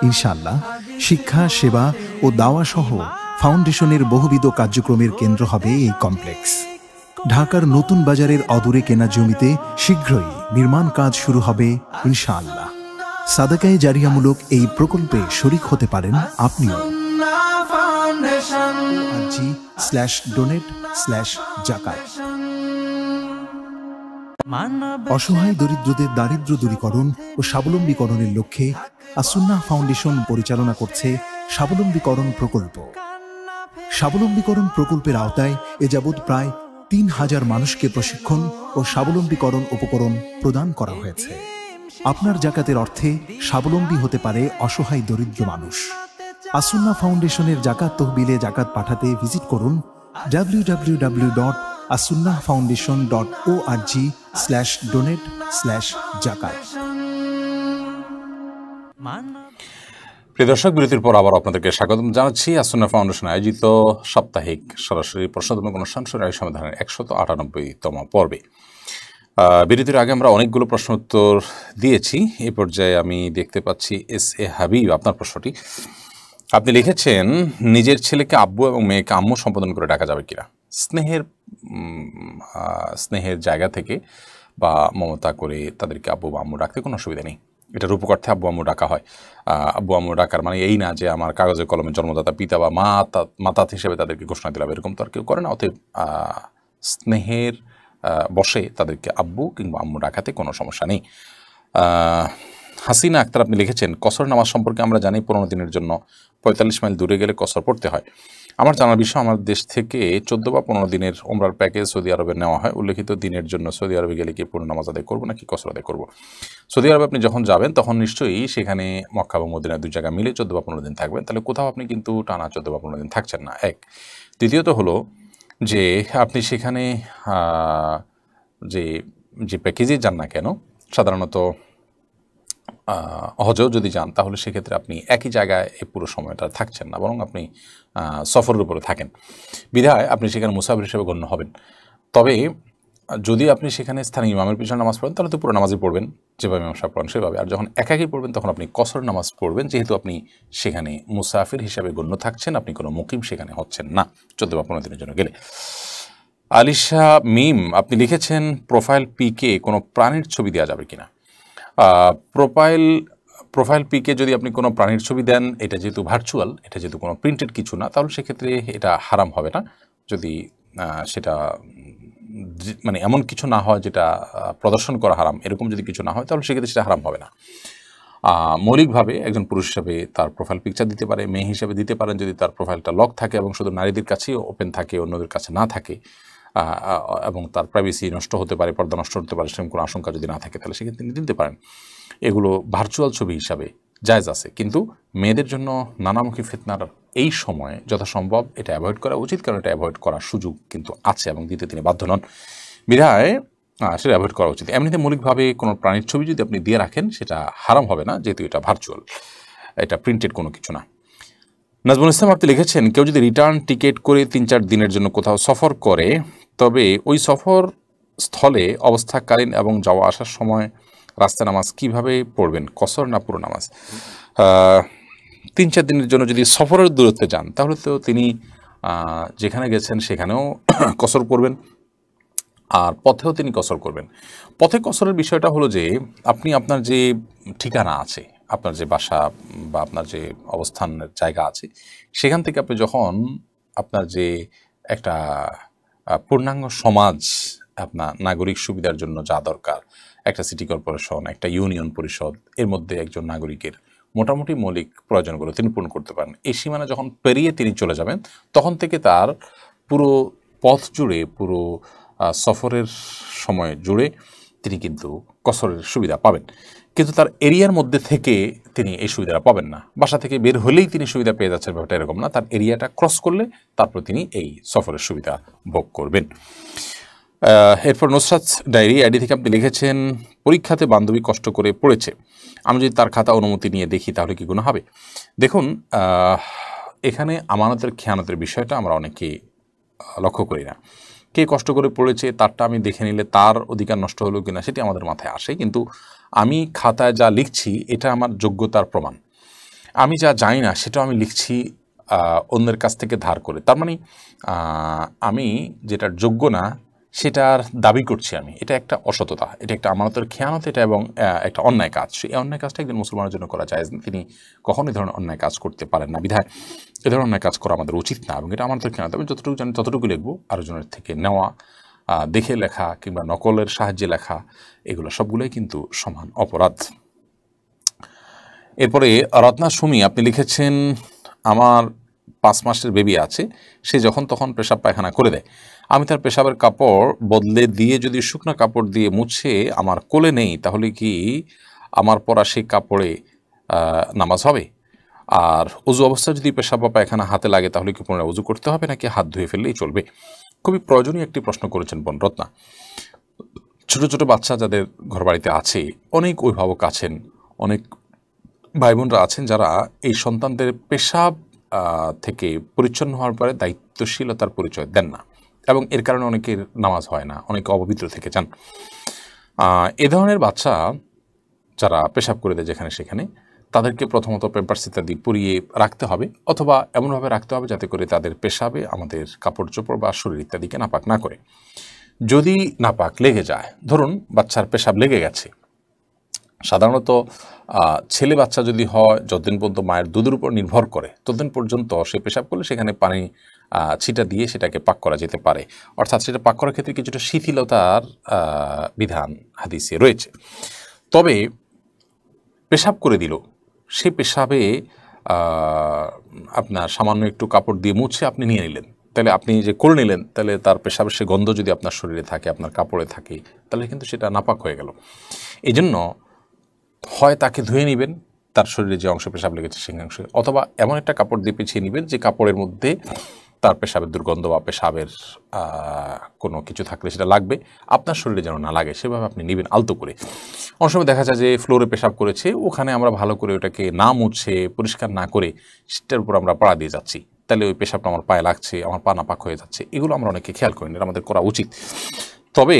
ইনশাআল্লাহ শিক্ষা, সেবা ও দাওয়া সহ ফাউন্ডেশনের বহুবিধ কার্যক্রমের কেন্দ্র হবে এই কমপ্লেক্স। ঢাকার নতুন বাজারের অদূরে কেনা জমিতে শীঘ্রই নির্মাণ কাজ শুরু হবে ইনশাআল্লাহ। সাদাকায়ে জারিয়ামূলক এই প্রকল্পে শরিক হতে পারেন আপনিও। donate/জাকাত। অসহায় দরিদ্রদের দারিদ্র্য দূরীকরণ ও স্বাবলম্বীকরণের লক্ষ্যে আসুন্নাহ ফাউন্ডেশন পরিচালনা করছে স্বাবলম্বীকরণ প্রকল্প। স্বাবলম্বীকরণ প্রকল্পের আওতায় এ যাবৎ প্রায় ৩,০০০ মানুষকে প্রশিক্ষণ ও স্বাবলম্বীকরণ উপকরণ প্রদান করা হয়েছে। আপনার জাকাতের অর্থে স্বাবলম্বী হতে পারে অসহায় দরিদ্র মানুষ। আসুন্নাহ ফাউন্ডেশনের জাকাত তহবিলে জাকাত পাঠাতে ভিজিট করুন www.asunnahfoundation.org/donate/জাকাত। প্রিয় দর্শক, বিরতির পর আবার আপনাদেরকে স্বাগতম জানাচ্ছি আসুন্নাহ ফাউন্ডেশন আয়োজিত সাপ্তাহিক সরাসরি প্রশ্নোত্তর অনুষ্ঠান শুনানি সমাধানের 198তম পর্বে। বিরতির আগে আমরা অনেকগুলো প্রশ্ন উত্তর দিয়েছি। এই পর্যায়ে আমি দেখতে পাচ্ছি SA হাবিব, আপনার প্রশ্নটি আপনি লিখেছেন, নিজের ছেলেকে আব্বু এবং মেয়েকে আম্মু সম্বোধন করে ডাকা যাবে কিনা? স্নেহের জায়গা থেকে বা মমতা করে তাদেরকে আব্বু বা আম্মু ডাকতে কোনো অসুবিধা নেই। এটা রূপকার্থে আব্বু আম্মু ডাকা হয়। আব্বু আম্মু ডাকার মানে এই না যে আমার কাগজে কলমে জন্মদাতা পিতা বা মাতা হিসেবে তাদেরকে ঘোষণা দিলাম, এরকম তো আর কেউ করে না। অতএব স্নেহের বসে তাদেরকে আব্বু কিংবা আম্মু ডাকাতে কোনো সমস্যা নেই। হাসিনা আক্তার, আপনি লিখেছেন, কসর নামাজ সম্পর্কে আমরা জানি 15 দিনের জন্য 45 মাইল দূরে গেলে কসর পড়তে হয়। আমার জানার বিষয়, আমার দেশ থেকে 14 বা 15 দিনের ওমরার প্যাকেজ সৌদি আরবে নেওয়া হয়। উল্লেখিত দিনের জন্য সৌদি আরবে গেলে কি পূর্ণ নামাজ আদায় করবো নাকি কসর আদায় করবো? সৌদি আরবে আপনি যখন যাবেন তখন নিশ্চয়ই সেখানে মক্কা এবং মদিনা দুই জায়গা মিলে 14 বা 15 দিন থাকবেন। তাহলে কোথাও আপনি কিন্তু টানা 14 বা 15 দিন থাকছেন না, এক। দ্বিতীয়ত হলো যে আপনি সেখানে যে প্যাকেজে যান না কেন, সাধারণত হজেও যদি যান তাহলে সেক্ষেত্রে আপনি একই জায়গায় এই পুরো সময়টা থাকছেন না, বরং আপনি সফরের উপরে থাকেন। বিধায় আপনি সেখানে মুসাফির হিসেবে গণ্য হবেন। তবে যদি আপনি সেখানে স্থানীয় ইমামের পিছনে নামাজ পড়েন তাহলে তো পুরো নামাজই পড়বেন, যেভাবে ইমাম সাহেব পড়েন সেভাবে। আর যখন একাকী পড়বেন তখন আপনি কসর নামাজ পড়বেন, যেহেতু আপনি সেখানে মুসাফির হিসাবে গণ্য থাকছেন, আপনি কোনো মুকিম সেখানে হচ্ছেন না 14 বা 15 দিনের জন্য গেলে। আলিশা মিম আপনি লিখেছেন প্রোফাইল পিকে কোনো প্রাণীর ছবি দেওয়া যাবে কিনা। প্রোফাইল পিকে যদি আপনি কোনো প্রাণীর ছবি দেন, এটা যেহেতু ভার্চুয়াল, এটা যেহেতু কোনো প্রিন্টেড কিছু না, তাহলে সেক্ষেত্রে এটা হারাম হবে না। যদি সেটা মানে এমন কিছু না হয় যেটা প্রদর্শন করা হারাম, এরকম যদি কিছু না হয় তাহলে সেক্ষেত্রে সেটা হারাম হবে না। মৌলিকভাবে একজন পুরুষ হিসাবে তার প্রোফাইল পিকচার দিতে পারে, মেয়ে হিসাবে দিতে পারেন যদি তার প্রোফাইলটা লক থাকে এবং শুধু নারীদের কাছেই ওপেন থাকে, অন্যদের কাছে না থাকে, এবং তার প্রাইভেসি নষ্ট হতে পারে, পর্দা নষ্ট হতে পারে, সেরকম কোনো আশঙ্কা যদি না থাকে, তাহলে সেক্ষেত্রে তিনি দিতে পারেন। এগুলো ভার্চুয়াল ছবি হিসাবে জায়েজ আছে, কিন্তু মেয়েদের জন্য নানামুখী ফিতনার এই সময়ে যথাসম্ভব এটা অ্যাভয়েড করা উচিত, কারণ এটা অ্যাভয়েড করার সুযোগ কিন্তু আছে এবং দিতে তিনি বাধ্য নন, বিধায় সেটা অ্যাভয়েড করা উচিত। এমনিতে মৌলিকভাবে কোনো প্রাণীর ছবি যদি আপনি দিয়ে রাখেন সেটা হারাম হবে না, যেহেতু এটা ভার্চুয়াল, এটা প্রিন্টেড কোনো কিছু না। নাজমুল ইসলাম আপনি লিখেছেন কেউ যদি রিটার্ন টিকিট করে 3-4 দিনের জন্য কোথাও সফর করে, তবে ওই সফর স্থলে অবস্থাকালীন এবং যাওয়া আসার সময় রাস্তা নামাজ কিভাবে পড়বেন, কসর না পুরো নামাজ? 3-4 দিনের জন্য যদি সফরের দূরত্বে যান তাহলে তো তিনি যেখানে গেছেন সেখানেও কসর করবেন, আর পথেও তিনি কসর করবেন। পথে কসরের বিষয়টা হলো যে আপনি আপনার যে ঠিকানা আছে, আপনার যে বাসা বা আপনার যে অবস্থানের জায়গা আছে, সেখান থেকে আপনি যখন আপনার যে একটা পূর্ণাঙ্গ সমাজ, আপনার নাগরিক সুবিধার জন্য যা দরকার, একটা সিটি কর্পোরেশন, একটা ইউনিয়ন পরিষদ, এর মধ্যে একজন নাগরিকের মোটামুটি মৌলিক প্রয়োজনগুলো তিনি পূরণ করতে পারেন, এই সীমানা যখন পেরিয়ে তিনি চলে যাবেন, তখন থেকে তার পুরো পথ জুড়ে, পুরো সফরের সময় জুড়ে তিনি কিন্তু কসরের সুবিধা পাবেন। কিন্তু তার এরিয়ার মধ্যে থেকে তিনি এই সুবিধাটা পাবেন না। বাসা থেকে বের হলেই তিনি সুবিধা পেয়ে যাচ্ছেন, ব্যাপারটা এরকম না। তার এরিয়াটা ক্রস করলে তারপর তিনি এই সফরের সুবিধা ভোগ করবেন। এরপর নুসরাত ডায়েরি আইডি থেকে আপনি লিখেছেন পরীক্ষাতে বান্ধবী কষ্ট করে পড়েছে, আমি যদি তার খাতা অনুমতি নিয়ে দেখি তাহলে কি গুনাহ হবে? দেখুন, এখানে আমানতের খেয়ানতের বিষয়টা আমরা অনেকে লক্ষ্য করি না। কে কষ্ট করে পড়েছে তারটা আমি দেখে নিলে তার অধিকার নষ্ট হলো কিনা সেটি আমাদের মাথায় আসে, কিন্তু আমি খাতায় যা লিখছি এটা আমার যোগ্যতার প্রমাণ। আমি যা জানি না সেটাও আমি লিখছি অন্যের কাছ থেকে ধার করে, তার মানে আমি যেটার যোগ্য না সেটার দাবি করছি আমি, এটা একটা অসততা, এটা একটা আমানতের খেয়ানত, এটা এবং একটা অন্যায় কাজ। এই অন্যায় কাজটা একজন মুসলমানের জন্য করা যায় না, তিনি কখনো এই ধরনের অন্যায় কাজ করতে পারেন না, বিধায় এ ধরনের অন্যায় কাজ করা আমাদের উচিত না, এবং এটা আমানতের খেয়ানত। আমি যতটুকু জানি ততটুকু লিখবো, আরেকজনের থেকে নেওয়া, দেখে লেখা কিংবা নকলের সাহায্যে লেখা, এগুলো সবগুলোই কিন্তু সমান অপরাধ। এরপরে রত্না সুমি আপনি লিখেছেন আমার 5 মাসের বেবি আছে, সে যখন তখন পেশাব পায়খানা করে দেয়, আমি তার পেশাবের কাপড় বদলে দিয়ে যদি শুকনো কাপড় দিয়ে মুছে আমার কোলে নেই, তাহলে কি আমার পরা সেই কাপড়ে নামাজ হবে? আর উজু অবস্থায় যদি পেশাব বা পায়খানা হাতে লাগে তাহলে কি পুনরায় উজু করতে হবে নাকি হাত ধুয়ে ফেললেই চলবে? খুবই প্রয়োজনীয় একটি প্রশ্ন করেছেন বোন রত্না। ছোটো ছোটো বাচ্চা যাদের ঘরবাড়িতে আছে, অনেক অভিভাবক আছেন, অনেক ভাই বোনরা আছেন যারা এই সন্তানদের পেশাব থেকে পরিচ্ছন্ন হওয়ার পরে দায়িত্বশীলতার পরিচয় দেন না, এবং এর কারণে অনেকের নামাজ হয় না, অনেকে অপবিত্র থেকে যান। এ ধরনের বাচ্চা যারা পেশাব করে দেয় যেখানে সেখানে, তাদেরকে প্রথমত প্যাম্পার্স ইত্যাদি পরিয়ে রাখতে হবে, অথবা এমনভাবে রাখতে হবে যাতে করে তাদের পেশাবে আমাদের কাপড় চোপড় বা শরীর ইত্যাদিকে নাপাক না করে। যদি নাপাক লেগে যায়, ধরুন বাচ্চার পেশাব লেগে গেছে, সাধারণত ছেলে বাচ্চা যদি হয় যতদিন পর্যন্ত মায়ের দুধের উপর নির্ভর করে ততদিন পর্যন্ত সে পেশাব করলে সেখানে পানি ছিটা দিয়ে সেটাকে পাক করা যেতে পারে, অর্থাৎ সেটা পাক করার ক্ষেত্রে কিছুটা শিথিলতার বিধান হাদিসে রয়েছে। তবে পেশাব করে দিল, সে পেশাবে আপনার সামান্য একটু কাপড় দিয়ে মুছে আপনি নিয়ে নিলেন, তাহলে আপনি যে করে নিলেন, তাহলে তার পেশাবের সে গন্ধ যদি আপনার শরীরে থাকে, আপনার কাপড়ে থাকে, তাহলে কিন্তু সেটা নাপাক হয়ে গেল। এই জন্য হয় তাকে ধুয়ে নেবেন, তার শরীরে যে অংশ পেশাব লেগেছে সেই অংশে, অথবা এমন একটা কাপড় দিয়ে পিছিয়ে নেবেন যে কাপড়ের মধ্যে তার পেশাবের দুর্গন্ধ বা পেশাবের কোনো কিছু থাকলে সেটা লাগবে, আপনার শরীরে যেন না লাগে সেভাবে আপনি নেবেন আলতো করে। অনেক সময় দেখা যায় যে ফ্লোরে পেশাব করেছে, ওখানে আমরা ভালো করে ওটাকে না মুছে পরিষ্কার না করে সেটার উপর আমরা পাড়া দিয়ে যাচ্ছি, তাহলে ওই পেশাবটা আমার পায়ে লাগছে, আমার পা নাপাক হয়ে যাচ্ছে, এগুলো আমরা অনেকে খেয়াল করি না, আমাদের করা উচিত। তবে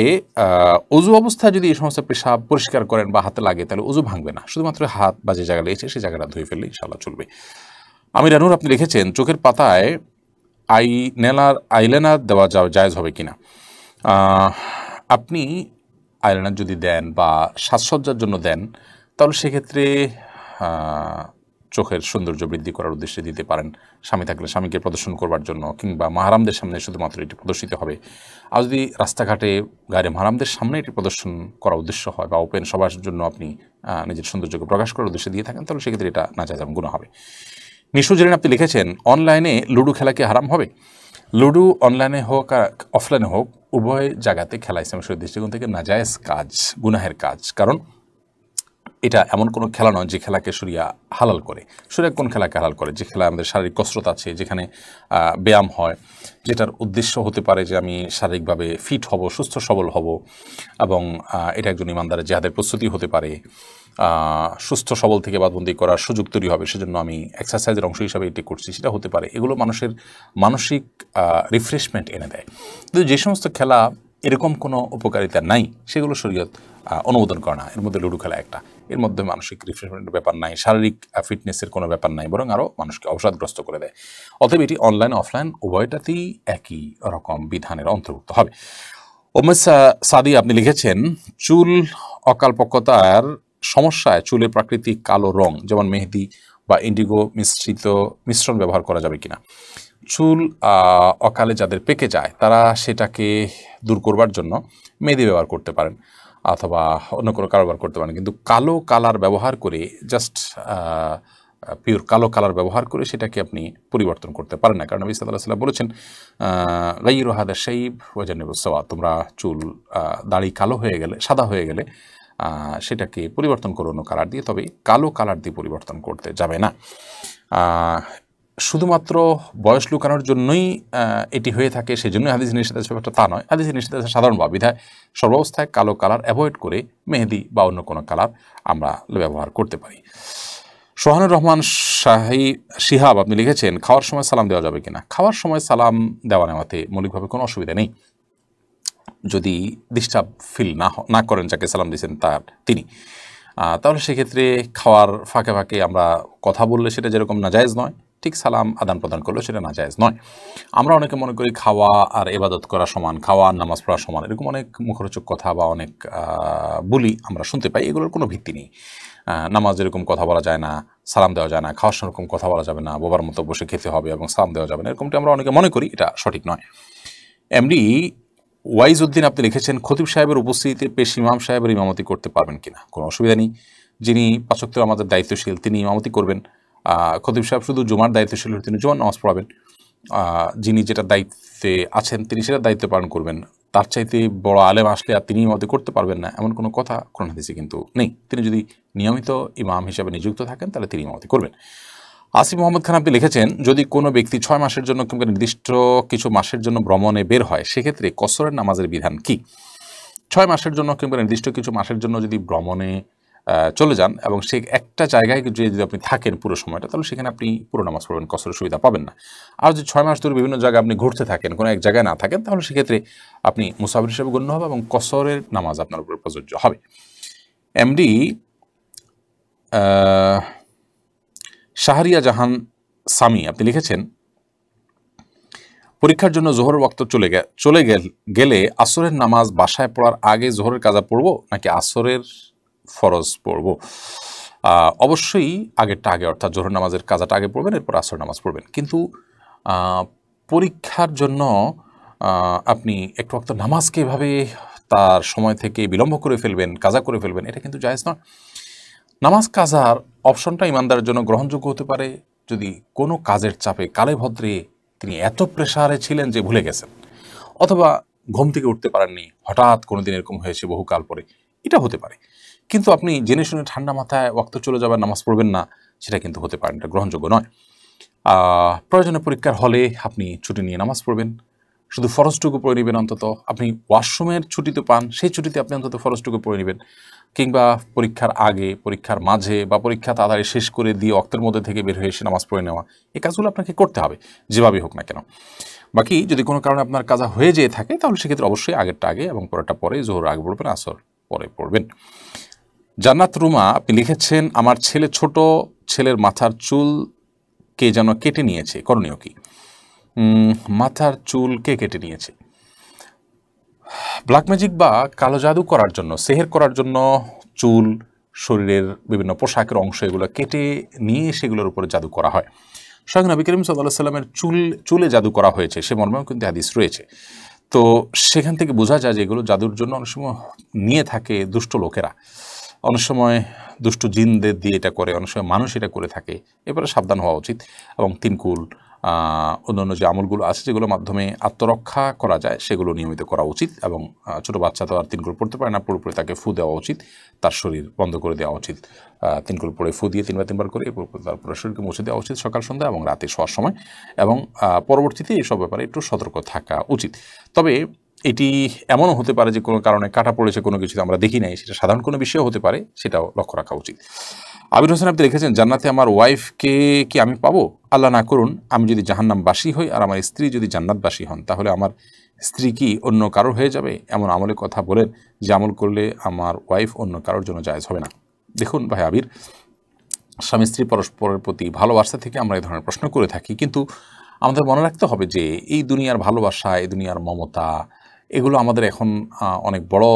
অজু অবস্থায় যদি এই সমস্ত পেশাব পরিষ্কার করেন বা হাতে লাগে তাহলে অজু ভাঙবে না, শুধুমাত্র হাত বা যে জায়গা লেগেছে সেই জায়গাটা ধুয়ে ফেললে ইনশাআল্লাহ চলবে। আমির আনুর আপনি লিখেছেন চোখের পাতায় আইলাইনার দেওয়া জায়েজ হবে কিনা। আপনি আইলাইনার যদি দেন বা সাজসজ্জার জন্য দেন তাহলে সেক্ষেত্রে চোখের সৌন্দর্য বৃদ্ধি করার উদ্দেশ্যে দিতে পারেন। স্বামী থাকলে স্বামীকে প্রদর্শন করবার জন্য কিংবা মাহারামদের সামনে শুধুমাত্র এটি প্রদর্শিত হবে। আর যদি রাস্তাঘাটে গায়ে মাহারামদের সামনে এটি প্রদর্শন করার উদ্দেশ্য হয় বা ওপেন সবার জন্য আপনি নিজের সৌন্দর্যকে প্রকাশ করার উদ্দেশ্যে দিয়ে থাকেন তাহলে সেক্ষেত্রে এটা নাজায়েজ এবং গুনাহ হবে। নিশু জেরিন আপনি লিখেছেন অনলাইনে লুডো খেলা কি হারাম হবে? লুডো অনলাইনে হোক আর অফলাইনে হোক উভয় জায়গাতে খেলা ইসলামের শরীয়তের দৃষ্টিকোণ থেকে নাজায়েজ কাজ, গুনাহের কাজ। কারণ এটা এমন কোনো খেলা নয় যে খেলাকে শরিয়া হালাল করে। শরিয়া কোন খেলাকে হালাল করে? যে খেলা আমাদের শারীরিক কসরত আছে, যেখানে ব্যায়াম হয়, যেটার উদ্দেশ্য হতে পারে যে আমি শারীরিকভাবে ফিট হব, সুস্থ সবল হব, এবং এটা একজন ইমানদারের জিহাদের প্রস্তুতি হতে পারে, সুস্থ সবল থেকে বাদবন্দি করার সুযোগ তৈরি হবে, সেজন্য আমি এক্সারসাইজের অংশ হিসাবে এটি করছি, সেটা হতে পারে। এগুলো মানুষের মানসিক রিফ্রেশমেন্ট এনে দেয়। কিন্তু যে সমস্ত খেলা এরকম কোনো উপকারিতা নাই সেগুলো শরীয়ত অনুমোদন করে না। এর মধ্যে লুডো খেলা একটা, এর মধ্যে মানসিক রিফ্রেশমেন্টের ব্যাপার নাই, শারীরিক ফিটনেসের কোনো ব্যাপার নাই, বরং আরও মানুষকে অবসাদগ্রস্ত করে দেয়। অতএব এটি অনলাইন অফলাইন উভয়টাতেই একই রকম বিধানের অন্তর্ভুক্ত হবে। সাদি আপনি লিখেছেন চুল অকালপক্কতার সমস্যায় চুলের প্রাকৃতিক কালো রং যেমন মেহেদি বা ইন্ডিগো মিশ্রণ ব্যবহার করা যাবে কিনা। চুল অকালে যাদের পেকে যায় তারা সেটাকে দূর করবার জন্য মেহেদি ব্যবহার করতে পারেন অথবা অন্য কোনো কারবার করতে পারেন, কিন্তু কালো কালার ব্যবহার করে জাস্ট পিওর কালো কালার ব্যবহার করে সেটাকে আপনি পরিবর্তন করতে পারেন না। কারণ নবী সাল্লাল্লাহু আলাইহি ওয়াসাল্লাম বলেছেন গায়রু হাদা শাইব ওয়া জান্নিবুস সাওয়া, তোমরা চুল দাড়ি কালো হয়ে গেলে, সাদা হয়ে গেলে সেটাকে পরিবর্তন করো অন্য কালার দিয়ে, তবে কালো কালার দিয়ে পরিবর্তন করতে যাবে না। শুধুমাত্র বয়স লুকানোর জন্যই এটি হয়ে থাকে সেজন্যই হাদিস নিষেধ আছে ব্যাপারটা তা নয়। হাদিস নিষেধ আছে সাধারণভাবে, বিধায় সর্বাবস্থায় কালো কালার অ্যাভয়েড করে মেহেদি বা অন্য কোনো কালার আমরা ব্যবহার করতে পারি। সোহানুর রহমান শিহাব আপনি লিখেছেন খাওয়ার সময় সালাম দেওয়া যাবে কিনা। খাওয়ার সময় সালাম দেওয়া নেওয়াতে মৌলিকভাবে কোনো অসুবিধা নেই, যদি ডিস্টার্ব ফিল না করেন যাকে সালাম দিয়েছেন তিনি, তাহলে সেক্ষেত্রে খাওয়ার ফাঁকে ফাঁকে আমরা কথা বললে সেটা যেরকম নাজায়েজ নয়, ঠিক সালাম আদান প্রদান করলে সেটা নাজায়েজ নয়। আমরা অনেকে মনে করি খাওয়া আর ইবাদত করা সমান, খাওয়া আর নামাজ পড়া সমান, এরকম অনেক মুখরোচক কথা বা অনেক বলি আমরা শুনতে পাই, এগুলোর কোনো ভিত্তি নেই। নামাজ এরকম কথা বলা যায় না, সালাম দেওয়া যায় না, খাওয়ার সেরকম কথা বলা যাবে না, বোবার মতো বসে খেতে হবে এবং সালাম দেওয়া যাবে না, এরকমটি আমরা অনেকে মনে করি, এটা সঠিক নয়। এমডি ওয়াইজ উদ্দিন আপনি লিখেছেন খতিব সাহেবের উপস্থিতিতে পেশ ইমাম সাহেবের ইমামতি করতে পারবেন কিনা। কোনো অসুবিধা নেই, যিনি পাঁচ ওয়াক্ত আমাদের দায়িত্বশীল তিনি ইমামতি করবেন। খতিব সাহেব শুধু জুমার দায়িত্বশীল হলে তিনি জুমার নামাজ পড়াবেন, যিনি যেটা দায়িত্বে আছেন তিনি সেটা দায়িত্ব পালন করবেন। তার চাইতে বড় আলেম আসলে আর তিনি ইমামতি করতে পারবেন না এমন কোনো কথা কোরআন হাদিসে কিন্তু নেই। তিনি যদি নিয়মিত ইমাম হিসেবে নিযুক্ত থাকেন তাহলে তিনি ইমামতি করবেন। আসিফ মোহাম্মদ খান আপনি লিখেছেন যদি কোনো ব্যক্তি 6 মাসের জন্য কিংবা নির্দিষ্ট কিছু মাসের জন্য ভ্রমণে বের হয় সেক্ষেত্রে কসরের নামাজের বিধান কি। 6 মাসের জন্য কিংবা নির্দিষ্ট কিছু মাসের জন্য যদি ভ্রমণে চলে যান এবং সে একটা জায়গায় যদি আপনি থাকেন পুরো সময়টা, তাহলে সেখানে আপনি পুরো নামাজ পড়বেন, কসরের সুবিধা পাবেন না। আর যদি 6 মাস ধরে বিভিন্ন জায়গায় আপনি ঘুরতে থাকেন, কোনো এক জায়গায় না থাকেন, তাহলে সেক্ষেত্রে আপনি মুসাফির হিসেবে গণ্য হবে এবং কসরের নামাজ আপনার উপর প্রযোজ্য হবে। এমডি শাহরিয়া জাহান সামি আপনি লিখেছেন পরীক্ষার জন্য জোহরের ওয়াক্ত চলে গেলে আসরের নামাজ বাসায় পড়ার আগে জোহরের কাজা পড়ব নাকি আসরের ফরজ পড়ব। অবশ্যই আগেরটা আগে, অর্থাৎ জোহর নামাজের কাজাটা আগে পড়বেন, এরপর আসর নামাজ পড়বেন। কিন্তু পরীক্ষার জন্য আপনি একটু ওয়াক্ত নামাজকে এভাবে তার সময় থেকে বিলম্ব করে ফেলবেন, কাজা করে ফেলবেন, এটা কিন্তু জায়েজ নয়। নামাজ কাজার অপশনটা ইমানদারের জন্য গ্রহণযোগ্য হতে পারে যদি কোনো কাজের চাপে কালে ভদ্রে তিনি এত প্রেসারে ছিলেন যে ভুলে গেছেন, অথবা ঘুম থেকে উঠতে পারেননি, হঠাৎ কোনো দিন এরকম হয়েছে বহুকাল পরে, এটা হতে পারে। কিন্তু আপনি জেনে শুনে ঠান্ডা মাথায় ওয়াক্ত চলে যাবার নামাজ পড়বেন না, সেটা কিন্তু হতে পারে, এটা গ্রহণযোগ্য নয়। প্রয়োজনে পরীক্ষার হলে আপনি ছুটি নিয়ে নামাজ পড়বেন, শুধু ফরজটুকু পড়ে নেবেন। অন্তত আপনি ওয়াশরুমের ছুটি তো পান, সেই ছুটিতে আপনি অন্তত ফরজটুকু পড়ে নেবেন। কিংবা পরীক্ষার আগে, পরীক্ষার মাঝে বা পরীক্ষা তাড়াতাড়ি শেষ করে দিয়ে অক্তের মধ্যে থেকে বের হয়ে এসে নামাজ পড়ে নেওয়া, এই কাজগুলো আপনাকে করতে হবে যেভাবেই হোক না কেন। বাকি যদি কোনো কারণে আপনার কাজা হয়ে যেয়ে থাকে তাহলে সেক্ষেত্রে অবশ্যই আগেরটা আগে এবং পরেরটা পরে, জোহর আগে পড়বেন, আসর পরে পড়বেন। জান্নাত রুমা আপনি লিখেছেন, আমার ছেলে ছোট ছেলের মাথার চুল কে যেন কেটে নিয়েছে, করণীয় কি? মাথার চুল কে কেটে নিয়েছে? ব্ল্যাক ম্যাজিক বা কালো জাদু করার জন্য, সেহের করার জন্য চুল, শরীরের বিভিন্ন পোশাকের অংশ এগুলো কেটে নিয়ে সেগুলোর উপরে জাদু করা হয়। স্বয়ং নবী করিম সাল্লাল্লাহু আলাইহি সাল্লামের চুলে জাদু করা হয়েছে, সে মর্মেও কিন্তু হাদিস রয়েছে। তো সেখান থেকে বোঝা যায় যে এগুলো জাদুর জন্য অনেক সময় নিয়ে থাকে দুষ্ট লোকেরা, অনেক সময় দুষ্ট জিনদের দিয়ে এটা করে, অনেক সময় মানুষ এটা করে থাকে। এবারে সাবধান হওয়া উচিত এবং তিনকুল অন্যান্য যে আমলগুলো আছে যেগুলোর মাধ্যমে আত্মরক্ষা করা যায় সেগুলো নিয়মিত করা উচিত। এবং ছোটো বাচ্চা তো আর তিনকুল পড়তে পারে না, পুরোপুরি তাকে ফু দেওয়া উচিত, তার শরীর বন্ধ করে দেওয়া উচিত। তিনকুল পরে ফু দিয়ে তিনবার করে তারপরে শরীরকে মুছে দেওয়া উচিত সকাল সন্ধ্যা এবং রাতে শোয়ার সময়। এবং পরবর্তীতে এইসব ব্যাপারে একটু সতর্ক থাকা উচিত। তবে এটি এমনও হতে পারে যে কোনো কারণে কাটা পড়েছে, কোনো কিছু আমরা দেখি নাই, সেটা সাধারণ কোনো বিষয় হতে পারে, সেটাও লক্ষ্য রাখা উচিত। আবির হোসেন আপনি লিখেছেন, জান্নাতে আমার ওয়াইফকে কি আমি পাবো? আল্লাহ না করুন, আমি যদি জাহান্নামবাসী হই আর আমার স্ত্রী যদি জান্নাতবাসী হন, তাহলে আমার স্ত্রী কি অন্য কারোর হয়ে যাবে? এমন আমলের কথা বলেন যে আমল করলে আমার ওয়াইফ অন্য কারোর জন্য জায়েজ হবে না। দেখুন ভাই আবির, স্বামী স্ত্রী পরস্পরের প্রতি ভালোবাসা থেকে আমরা এই ধরনের প্রশ্ন করে থাকি, কিন্তু আমাদের মনে রাখতে হবে যে এই দুনিয়ার ভালোবাসা, এই দুনিয়ার মমতা, এগুলো আমাদের এখন অনেক বড়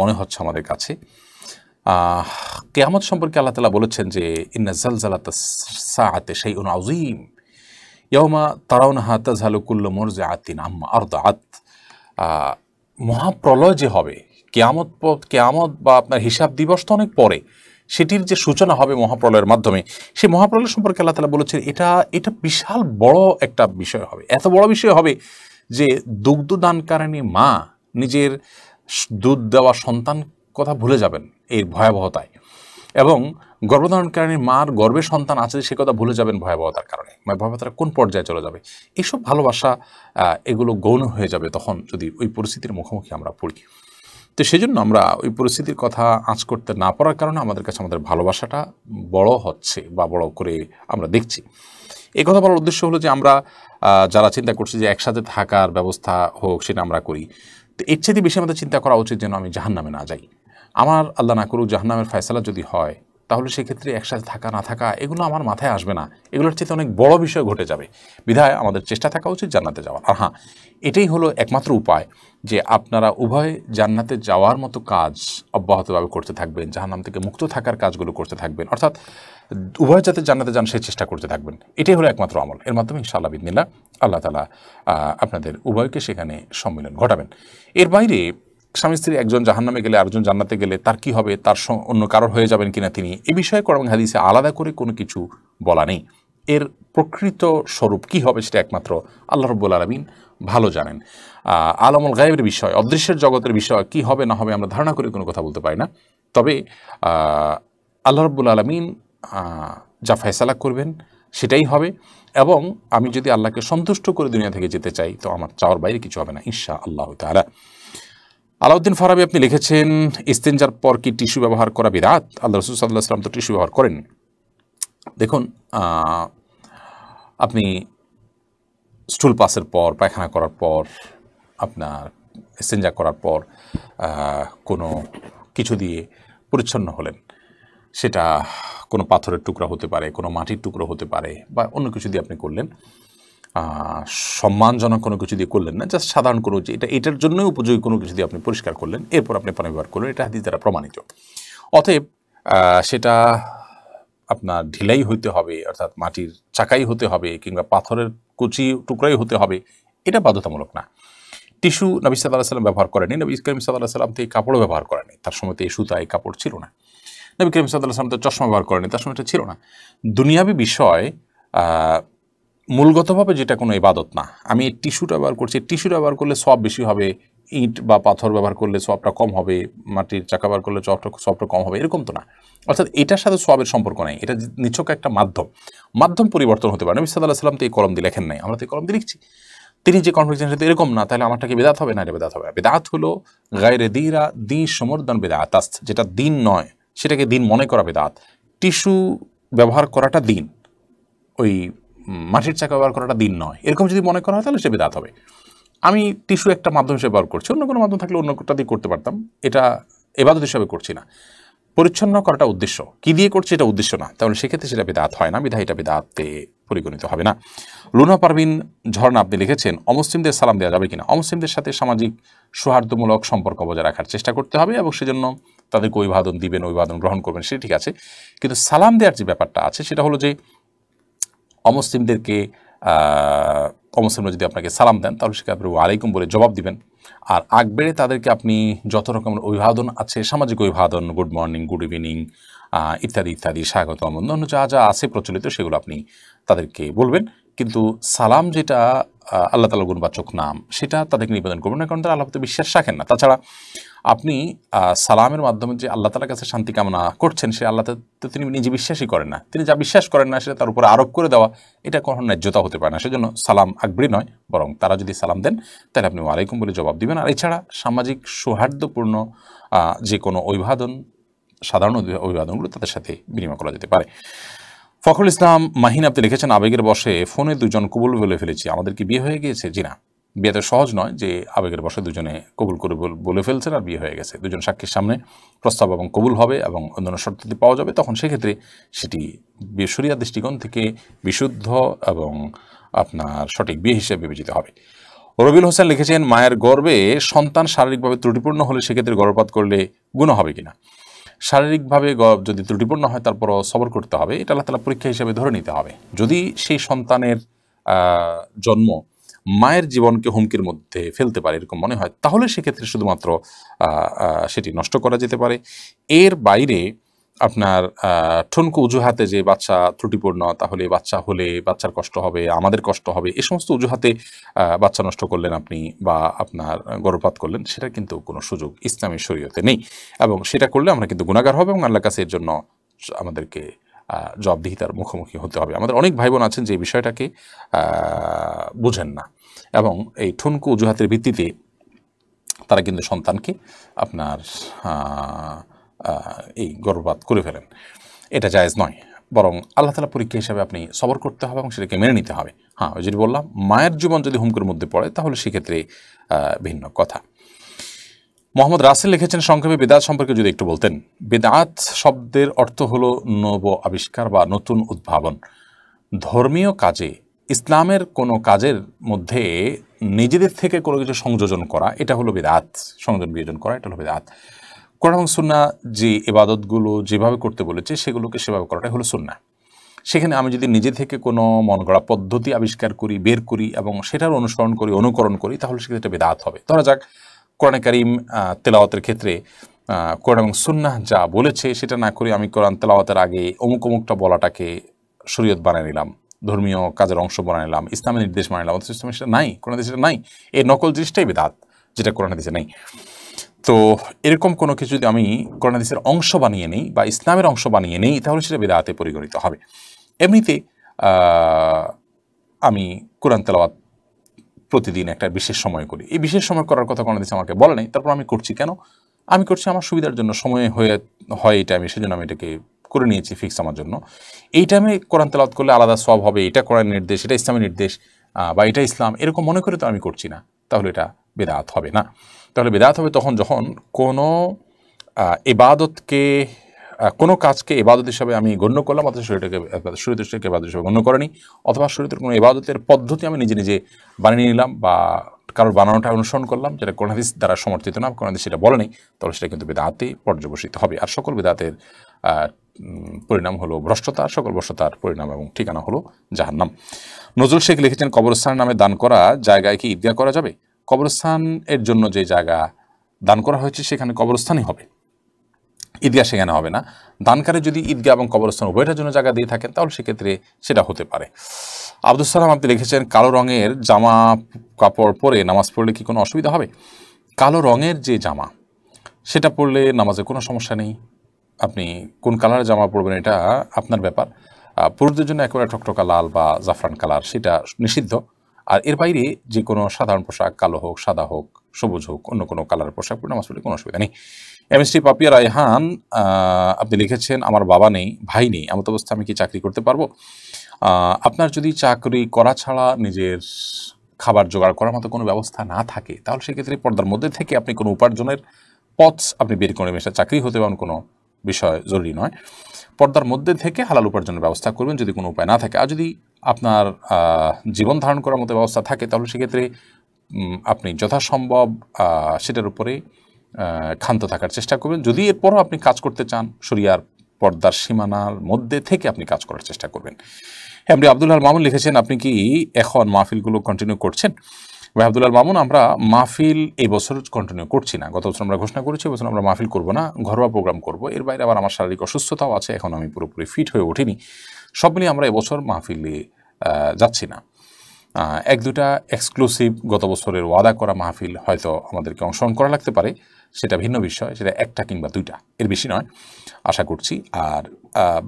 মনে হচ্ছে আমাদের কাছে। কিয়ামত সম্পর্কে আল্লাহ তাআলা বলেছেন যে ইন্না জালজালাতাস সাআতি শাইউন আযীম ইয়াওমা তারাউনাহা তাযহালু কুল্লু মুরজিআতিন আম্মা আরদাআত। মহাপ্রলয় যে হবে, কিয়ামত বা আপনার হিসাব দিবস তো অনেক পরে, সেটির যে সূচনা হবে মহাপ্রলয়ের মাধ্যমে, সেই মহাপ্রলয় সম্পর্কে আল্লাহ তাআলা বলেছেন এটা বিশাল বড় একটা বিষয় হবে। এত বড় বিষয় হবে যে দুগ্ধদানকারিণী মা নিজের দুধ দেওয়া সন্তান কথা ভুলে যাবেন এর ভয়াবহতায়, এবং গর্ভধারণকারিণী মার গর্ভে সন্তান আছে সে কথা ভুলে যাবেন ভয়াবহতার কারণে। ভয়াবহতাটা কোন পর্যায়ে চলে যাবে, এইসব ভালোবাসা এগুলো গৌণ হয়ে যাবে তখন যদি ওই পরিস্থিতির মুখোমুখি আমরা পড়ি। তো সেই জন্য আমরা ওই পরিস্থিতির কথা আঁচ করতে না পারার কারণে আমাদের কাছে আমাদের ভালোবাসাটা বড় হচ্ছে বা বড় করে আমরা দেখছি। এই কথা বলার উদ্দেশ্য হলো যে আমরা যারা চিন্তা করছি যে একসাথে থাকার ব্যবস্থা হোক, সেটা আমরা করি, তো এর চেয়ে বেশি আমাদের চিন্তা করা উচিত যেন আমি জাহান্নামে না যাই। আমার আল্লাহ না করুক জাহান্নামের ফয়সালা যদি হয়, তাহলে সেক্ষেত্রে একসাথে থাকা না থাকা এগুলো আমার মাথায় আসবে না, এগুলোর চেয়ে অনেক বড় বিষয় ঘটে যাবে। বিধায় আমাদের চেষ্টা থাকা উচিত জান্নাতে যাওয়ার। আর হ্যাঁ, এটাই হলো একমাত্র উপায় যে আপনারা উভয় জান্নাতে যাওয়ার মতো কাজ অব্যাহতভাবে করতে থাকবেন, জাহান্নাম থেকে মুক্ত থাকার কাজগুলো করতে থাকবেন, অর্থাৎ উভয় যাতে জান্নাতে যান সেই চেষ্টা করতে থাকবেন। এটাই হলো একমাত্র আমল। এর মাধ্যমে ইনশাআল্লাহ বিদিনিল্লাহ আল্লাহ তাআলা আপনাদের উভয়কে সেখানে সম্মিলন ঘটাবেন। এর বাইরে স্বামী স্ত্রী একজন জাহান্নামে গেলে আরেকজন জান্নাতে গেলে তার কি হবে, তার অন্য কারোর হয়ে যাবেন কিনা তিনি, এ বিষয়ে কোরআন হাদিসে আলাদা করে কোনো কিছু বলা নেই। এর প্রকৃত স্বরূপ কি হবে সেটা একমাত্র আল্লাহ রাব্বুল আলামিন ভালো জানেন। আলামুল গায়েবের বিষয়, অদৃশ্যের জগতের বিষয় কি হবে না হবে আমরা ধারণা করে কোনো কথা বলতে পারি না। তবে আল্লাহ রাব্বুল আলামিন যা ফয়সালা করবেন সেটাই হবে, এবং আমি যদি আল্লাহকে সন্তুষ্ট করে দুনিয়া থেকে যেতে চাই তো আমার চাওয়ার বাইরে কিছু হবে না ইনশাআল্লাহ তাআলা। আলাউদ্দিন ফারাবি আপনি লিখেছেন, ইস্তেঞ্জার পর কি টিস্যু ব্যবহার করা বিদআত? আল্লাহ রাসূল সাল্লাল্লাহু আলাইহি ওয়াসাল্লাম তো টিস্যু ব্যবহার করেন। দেখুন, আপনি স্টুল পাসের পর, পায়খানা করার পর, আপনার ইস্তেঞ্জা করার পর কোনো কিছু দিয়ে পরিচ্ছন্ন হলেন, সেটা কোনো পাথরের টুকরা হতে পারে, কোনো মাটির টুকরো হতে পারে, বা অন্য কিছু দিয়ে আপনি করলেন, সম্মানজনক কোনো কিছু দিয়ে করলেন না, জাস্ট সাধারণ কোনো এটার জন্যই উপযোগী কোনো কিছু দিয়ে আপনি পরিষ্কার করলেন, এরপর আপনি পানি ব্যবহার করলেন, এটা হাদিস দ্বারা প্রমাণিত। অতএব সেটা আপনার ঢিলাই হইতে হবে, অর্থাৎ মাটির চাকাই হতে হবে, কিংবা পাথরের কুচি টুকরাই হতে হবে, এটা বাধ্যতামূলক না। টিস্যু নবী সাল্লাল্লাহু আলাইহি ওয়াসাল্লাম ব্যবহার করেনি, নবী করিম সাল্লাল্লাহু আলাইহি ওয়াসাল্লাম তো এই কাপড়ও ব্যবহার করেনি, তার সময় তো এই সুতা এই কাপড় ছিল না। নবী করিম সাল্লাল্লাহু আলাইহি ওয়াসাল্লাম তো চশমা ব্যবহার করেনি, তার সময় এটা ছিল না। দুনিয়াবি বিষয় মূলগতভাবে যেটা কোনো ইবাদত না। আমি এই টিস্যুটা ব্যবহার করছি, টিস্যুটা ব্যবহার করলে সওয়াব বেশি হবে, ইট বা পাথর ব্যবহার করলে সওয়াবটা কম হবে, মাটির চাকা ব্যবহার করলে সওয়াবটা কম হবে, এরকম তো না। অর্থাৎ এটার সাথে সওয়াবের সম্পর্ক নেই, এটা নিছক একটা মাধ্যম পরিবর্তন হতে পারে। নবী সাল্লাল্লাহু আলাইহি ওয়াসাল্লাম তো এই কলম দিয়ে লেখেন নাই, আমরা তো এই কলম দিয়ে লিখছি। তিনি যে কনফিডেন্স সাথে এরকম না, তাহলে আমারটা কি বেদাত হবে? না, এটা বেদাত হবে। বেদাত হলো গায়রে দিরা দি সমর্দন বেদাত, যেটা দিন নয় সেটাকে দিন মনে করা বেদাত। টিস্যু ব্যবহার করাটা দিন, ওই মাটির চাকা ব্যবহার করাটা দিন নয়, এরকম যদি মনে করা হয় তাহলে সে বেদাত হবে। আমি টিস্যু একটা মাধ্যম হিসেবে ব্যবহার করছি, অন্য কোনো মাধ্যম থাকলে অন্য কোনটা দিয়ে করতে পারতাম, এটা ইবাদত হিসাবে করছি না। পরিচ্ছন্ন করাটা উদ্দেশ্য, কি দিয়ে করছে এটা উদ্দেশ্য না, তাহলে সেক্ষেত্রে সেটা বেদাত হয় না, বিধায় এটা বেদাতে পরিগণিত হবে না। লুনা পারভিন ঝর্ণা আপনি লিখেছেন, অমুসলিমদের সালাম দেওয়া যাবে কিনা? অমুসলিমদের সাথে সামাজিক সৌহার্দ্যমূলক সম্পর্ক বজায় রাখার চেষ্টা করতে হবে এবং সেজন্য তাদেরকে অভিবাদন দিবেন, অভিবাদন গ্রহণ করবেন, সেটা ঠিক আছে। কিন্তু সালাম দেওয়ার যে ব্যাপারটা আছে সেটা হলো যে অমুসলিমদেরকে অমুসলিমরা যদি আপনাকে সালাম দেন তাহলে সেটা আপনি ওয়ালাইকুম বলে জবাব দিবেন। আর আগ বেড়ে তাদেরকে আপনি যত রকমের অভিবাদন আছে, সামাজিক অভিবাদন, গুড মর্নিং, গুড ইভিনিং ইত্যাদি ইত্যাদি, স্বাগতম, অন্যান্য যা যা আছে প্রচলিত সেগুলো আপনি তাদেরকে বলবেন। কিন্তু সালাম যেটা আল্লাহ তাআলার গুণবাচক নাম, সেটা তাদেরকে নিবেদন করবেন না, কারণ তারা আল্লাহতে বিশ্বাস রাখেন না। তাছাড়া আপনি সালামের মাধ্যমে যে আল্লাহ তাআলার কাছে শান্তি কামনা করছেন, সে আল্লাহ তো তিনি নিজে বিশ্বাসই করেন না, তিনি যা বিশ্বাস করেন না সেটা তার উপরে আরোপ করে দেওয়া, এটা কখনো ন্যায্যতা হতে পারে না। সেজন্য সালাম আকবরী নয়, বরং তারা যদি সালাম দেন তাহলে আপনি ওয়ালাইকুম বলে জবাব দিবেন। আর এছাড়া সামাজিক সৌহার্দ্যপূর্ণ যে কোনো অভিবাদন, সাধারণ অভিবাদনগুলো তাদের সাথে বিনিময় করা যেতে পারে। ফখরুল ইসলাম মাহিন আপনি লিখেছেন, আবেগের বশে ফোনে দুজন কবুল বলে ফেলেছি, আমাদের কি বিয়ে হয়ে গিয়েছে? জি না, বিয়েতে সহজ নয় যে আবেগের বশে দুজনে কবুল করে বলে ফেলছেন আর বিয়ে হয়ে গেছে। দুজন সাক্ষীর সামনে প্রস্তাব এবং কবুল হবে এবং অন্যান্য শর্তাদি পাওয়া যাবে, তখন সেক্ষেত্রে সেটি শরিয়ার দৃষ্টিকোণ থেকে বিশুদ্ধ এবং আপনার সঠিক বিয়ে হিসেবে বিবেচিত হবে। রবিউল হোসেন লিখেছেন, মায়ের গর্ভে সন্তান শারীরিকভাবে ত্রুটিপূর্ণ হলে সেক্ষেত্রে গর্ভপাত করলে গুনাহ হবে কিনা? শারীরিকভাবে যদি ত্রুটিপূর্ণ হয় তারপরও সবর করতে হবে, এটা আল্লাহ তাআলা পরীক্ষা হিসেবে ধরে নিতে হবে। যদি সেই সন্তানের জন্ম মায়ের জীবনকে হুমকির মধ্যে ফেলতে পারে এরকম মনে হয়, তাহলে সেক্ষেত্রে শুধুমাত্র সেটি নষ্ট করা যেতে পারে। এর বাইরে আপনার ঠুনকো অজুহাতে যে বাচ্চা ত্রুটিপূর্ণ, তাহলে বাচ্চা হলে বাচ্চার কষ্ট হবে, আমাদের কষ্ট হবে, এ সমস্ত অজুহাতে বাচ্চা নষ্ট করলেন আপনি বা আপনার গর্ভপাত করলেন, সেটা কিন্তু কোনো সুযোগ ইসলামী শরীয়তে নেই এবং সেটা করলে আমরা কিন্তু গুনাহগার হবে এবং আল্লাহর কাছে এর জন্য আমাদেরকে জবাবদিহিতার মুখোমুখি হতে হবে। আমাদের অনেক ভাই বোন আছেন যে বিষয়টাকে বুঝেন না এবং এই ঠুনকো অজুহাতের ভিত্তিতে তারা কিন্তু সন্তানকে আপনার এই গর্ভপাত করে ফেলেন। এটা জায়েজ নয়, বরং আল্লাহ তাআলা পরীক্ষা হিসাবে আপনি সবর করতে হবে এবং সেটাকে মেনে নিতে হবে। হ্যাঁ, ওই যেটি বললাম, মায়ের জীবন যদি হুমকির মধ্যে পড়ে তাহলে সেক্ষেত্রে ভিন্ন কথা। মোহাম্মদ রাসেল লিখেছেন, সংক্ষেপে বেদাত সম্পর্কে যদি একটু বলতেন। বেদাত শব্দের অর্থ হলো নব আবিষ্কার বা নতুন উদ্ভাবন। ধর্মীয় কাজে, ইসলামের কোনো কাজের মধ্যে নিজেদের থেকে কোনো কিছু সংযোজন করা, এটা হলো বেদাত। সংযোজন বিয়োজন করা, এটা হলো বেদাত। কোরআন এবং সুন্নাহ যে ইবাদতগুলো যেভাবে করতে বলেছে সেগুলোকে সেভাবে করাটাই হলো সুন্নাহ। সেখানে আমি যদি নিজে থেকে কোনো মন গড়া পদ্ধতি আবিষ্কার করি, বের করি এবং সেটার অনুসরণ করি, অনুকরণ করি, তাহলে সেক্ষেত্রে বেদাত হবে। ধরা যাক কোরআনে কারীম তেলাওয়াতের ক্ষেত্রে কোরআন এবং সুন্নাহ যা বলেছে সেটা না করে আমি কোরআন তেলাওয়াতের আগে অমুক অমুকটা বলাটাকে শরীয়ত বানিয়ে নিলাম, ধর্মীয় কাজের অংশ বানিয়ে নিলাম, ইসলামের নির্দেশ বানিয়ে নিলাম, অথচ ইসলামে সেটা নাই, কোরআন হাদিসে নাই। এই নকল জিনিসটাই বেদাত, যেটা কোরআন হাদিসে নেই। তো এরকম কোনো কিছু যদি আমি কোরআন হাদিসের অংশ বানিয়ে নিই বা ইসলামের অংশ বানিয়ে নিই তাহলে সেটা বেদাতে পরিগণিত হবে। এমনিতে আমি কোরআন তেলাওয়াত প্রতিদিন একটা বিশেষ সময় করি, এই বিশেষ সময় করার কথা কোরআন হাদিস আমাকে বলে নাই, তারপর আমি করছি কেন? আমি করছি আমার সুবিধার জন্য, সময় হয় এই টাইমে, সেজন্য আমি এটাকে করে নিয়েছি ফিক্স আমার জন্য। এই টাইমে কোরআন তেলাওয়াত করলে আলাদা সওয়াব হবে, এটা কোরআন নির্দেশ, এটা ইসলামের নির্দেশ বা এটা ইসলাম, এরকম মনে করে তো আমি করছি না, তাহলে এটা বেদাত হবে না। তাহলে বেদাত হবে তখন যখন কোনো ইবাদতকে, কোনো কাজকে ইবাদত হিসাবে আমি গণ্য করলাম, অথচ শরীয়তের ইবাদত হিসাবে গণ্য করেনি, অথবা শরীয়তের কোনো ইবাদতের পদ্ধতি আমি নিজে নিজে বানিয়ে নিলাম বা কারোর বানানোটা অনুসরণ করলাম, যেটা কোরআন হাদিস দ্বারা সমর্থিত না, কোরআন হাদিস সেটা বলে নেই, তাহলে সেটা কিন্তু বেদাতে পর্যবসিত হবে। আর সকল বেদাতের পরিণাম হলো ভ্রষ্টতা, সকল ভ্রষ্টতার পরিণাম এবং ঠিকানা হলো জাহান্নাম। নজরুল শেখ লিখেছেন, কবরস্থান নামে দান করা জায়গায় কি ঈদগাহ করা যাবে? কবরস্থান এর জন্য যে জায়গা দান করা হয়েছে সেখানে কবরস্থানই হবে, ঈদগাহ সেখানে হবে না। দানকারী যদি ঈদগাহ এবং কবরস্থান উভয়টার জন্য জায়গা দিয়ে থাকেন তাহলে সেক্ষেত্রে সেটা হতে পারে। আব্দুল সালাম আপনি লিখেছেন, কালো রঙের জামা কাপড় পরে নামাজ পড়লে কি কোনো অসুবিধা হবে? কালো রঙের যে জামা সেটা পরলে নামাজে কোনো সমস্যা নেই। আপনি কোন কালারের জামা পরবেন এটা আপনার ব্যাপার। পুরুষদের জন্য একেবারে টকটকা লাল বা জাফরান কালার সেটা নিষিদ্ধ, আর এর বাইরে যে কোনো সাধারণ পোশাক, কালো হোক, সাদা হোক, সবুজ হোক, অন্য কোনো কালারের পোশাক পরে নামাজ পড়লে কোনো অসুবিধা নেই। এমএসটি পাপিয়া রায়হান আপনি লিখেছেন, আমার বাবা নেই, ভাই নেই, এমত অবস্থা আমি কি চাকরি করতে পারবো? আপনার যদি চাকরি করা ছাড়া নিজের খাবার জোগাড় করার মতো কোনো ব্যবস্থা না থাকে, তাহলে সেক্ষেত্রে পর্দার মধ্যে থেকে আপনি কোনো উপার্জনের পথ আপনি বের করে নেবেন। চাকরি হতে পারেন কোনো বিষয় জরুরি নয়, পর্দার মধ্যে থেকে হালাল উপার্জনের ব্যবস্থা করবেন যদি কোনো উপায় না থাকে। আর যদি আপনার জীবন ধারণ করার মতো ব্যবস্থা থাকে, তাহলে সেক্ষেত্রে আপনি যথাসম্ভব সেটার উপরে ক্ষান্ত থাকার চেষ্টা করবেন। যদি এরপরও আপনি কাজ করতে চান, শরিয়ার পর্দার সীমানার মধ্যে থেকে আপনি কাজ করার চেষ্টা করবেন। এমডি আব্দুল্লাহ মামুন লিখেছেন, আপনি কি এখন মাহফিলগুলো কন্টিনিউ করছেন? ভাই আব্দুল্লাহ মামুন, আমরা মাহফিল এই বছর কন্টিনিউ করছি না। গত বছর আমরা ঘোষণা করেছি এবছর আমরা মাহফিল করব না, ঘরোয়া প্রোগ্রাম করব। এর বাইরে আবার আমার শারীরিক অসুস্থতাও আছে, এখন আমি পুরোপুরি ফিট হয়ে ওঠিনি। সব মিলিয়ে আমরা এবছর মাহফিলে যাচ্ছি না। এক দুটা এক্সক্লুসিভ গত বছরের ওয়াদা করা মাহফিল হয়তো আমাদেরকে অংশগ্রহণ করা লাগতে পারে, সেটা ভিন্ন বিষয়, সেটা একটা কিংবা দুইটা, এর বেশি নয় আশা করছি। আর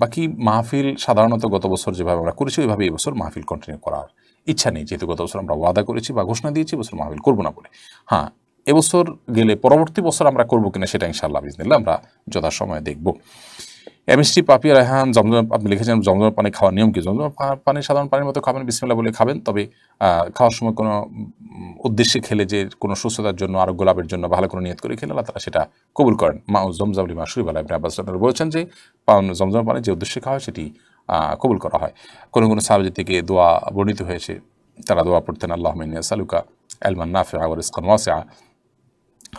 বাকি মাহফিল সাধারণত গত বছর যেভাবে আমরা করেছি ওইভাবে এবছর মাহফিল কন্টিনিউ করার ইচ্ছা নেই, যেহেতু গত বছর আমরা ওয়াদা করেছি বা ঘোষণা দিয়েছি এবছর মাহফিল করবো না বলে। হ্যাঁ, এবছর গেলে পরবর্তী বছর আমরা করবো কিনা সেটা ইনশাআল্লাহ বিজনিল্লাহ আমরা যথাসময়ে দেখব। এমএসটি পাপিয়া রায়হান, জমজম আপনি লিখেছেন, জমজমের পানি খাওয়ার নিয়ম কি? জমজমের পানি সাধারণ পানির মতো খাবেন, বিসমিল্লাহ বলে খাবেন, তবে খাওয়ার সময় কোনো উদ্দেশ্যে খেলে যে কোনো সুস্থতার জন্য, আরোগ্য লাভের জন্য ভালো কোনো নিয়ত করে খেলে আল্লাহ তারা সেটা কবুল করেন। মা জমজম লিমা শুরিবালা ইবনে আব্বাস রাদিয়াল্লাহু বলেছেন যে জমজমের পানি যে উদ্দেশ্যে খাওয়া হয় সেটি কবুল করা হয়। কোনো কোনো সাহাবী থেকে দোয়া বর্ণিত হয়েছে, তারা দোয়া পড়তেন, আল্লাহুম্মা ইন্নী আসআলুকা ইলমান নাফিআ ওয়া রিজকান ওয়াসিআ,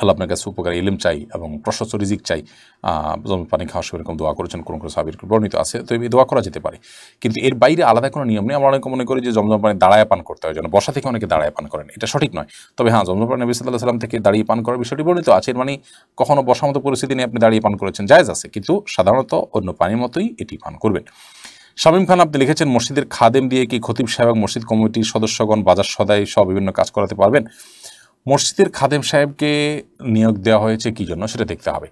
আল্লাহ আপনার কাছে উপকারী ইলম চাই এবং প্রশস্ত রিজিক চাই। জমজমের পানি খাওয়ার সময় এরকম দোয়া করেছেন, কোনো কোনো সাহাবীর বর্ণিত আছে, তো এই দোয়া করা যেতে পারে। কিন্তু এর বাইরে আলাদা কোনো নিয়ম নেই। আমরা অনেকে মনে করি যে জমজম পানি দাঁড়ায় পান করতে হয়, যেন বসা থেকে অনেকে দাঁড়ায় পান করেন, এটা সঠিক নয়। তবে হ্যাঁ, জমজম পানি নবী সাল্লাল্লাহু আলাইহি ওয়াসাল্লাম থেকে দাঁড়িয়ে পান করার বিষয়টি বর্ণিত আছে। এর মানে কখনো বসার মতো পরিস্থিতি নিয়ে আপনি দাঁড়িয়ে পান করেছেন, জায়েজ আছে, কিন্তু সাধারণত অন্য পানির মতোই এটি পান করবেন। শামীম খান আপনি লিখেছেন, মসজিদের খাদেম দিয়ে কি খতিব সাহেব, মসজিদ কমিটির সদস্যগণ বাজার সদাই সহ বিভিন্ন কাজ করাতে পারবেন? মসজিদের খাদেম সাহেবকে নিয়োগ দেওয়া হয়েছে কী জন্য সেটা দেখতে হবে।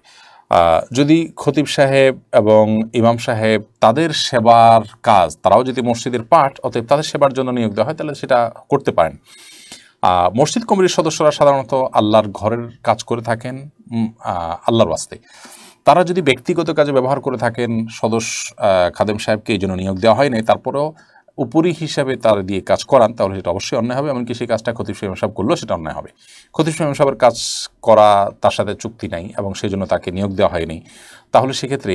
যদি খতিব সাহেব এবং ইমাম সাহেব তাদের সেবার কাজ, তারাও যদি মসজিদের পার্ট, অতএব তাদের সেবার জন্য নিয়োগ দেওয়া হয়, তাহলে সেটা করতে পারেন। মসজিদ কমিটির সদস্যরা সাধারণত আল্লাহর ঘরের কাজ করে থাকেন আল্লাহর ওয়াস্তে। তারা যদি ব্যক্তিগত কাজে ব্যবহার করে থাকেন খাদেম সাহেবকে এই জন্য নিয়োগ দেওয়া হয় নাই, তারপরেও উপরি হিসাবে তার দিয়ে কাজ করান, তাহলে সেটা অবশ্যই অন্যায় হবে। এমনকি সেই কাজটা খতিব সাহেব করলেও সেটা অন্যায় হবে। খতিব সাহেবের কাজ করা তার সাথে চুক্তি নাই এবং সেই জন্য তাকে নিয়োগ দেওয়া হয়নি, তাহলে সেক্ষেত্রে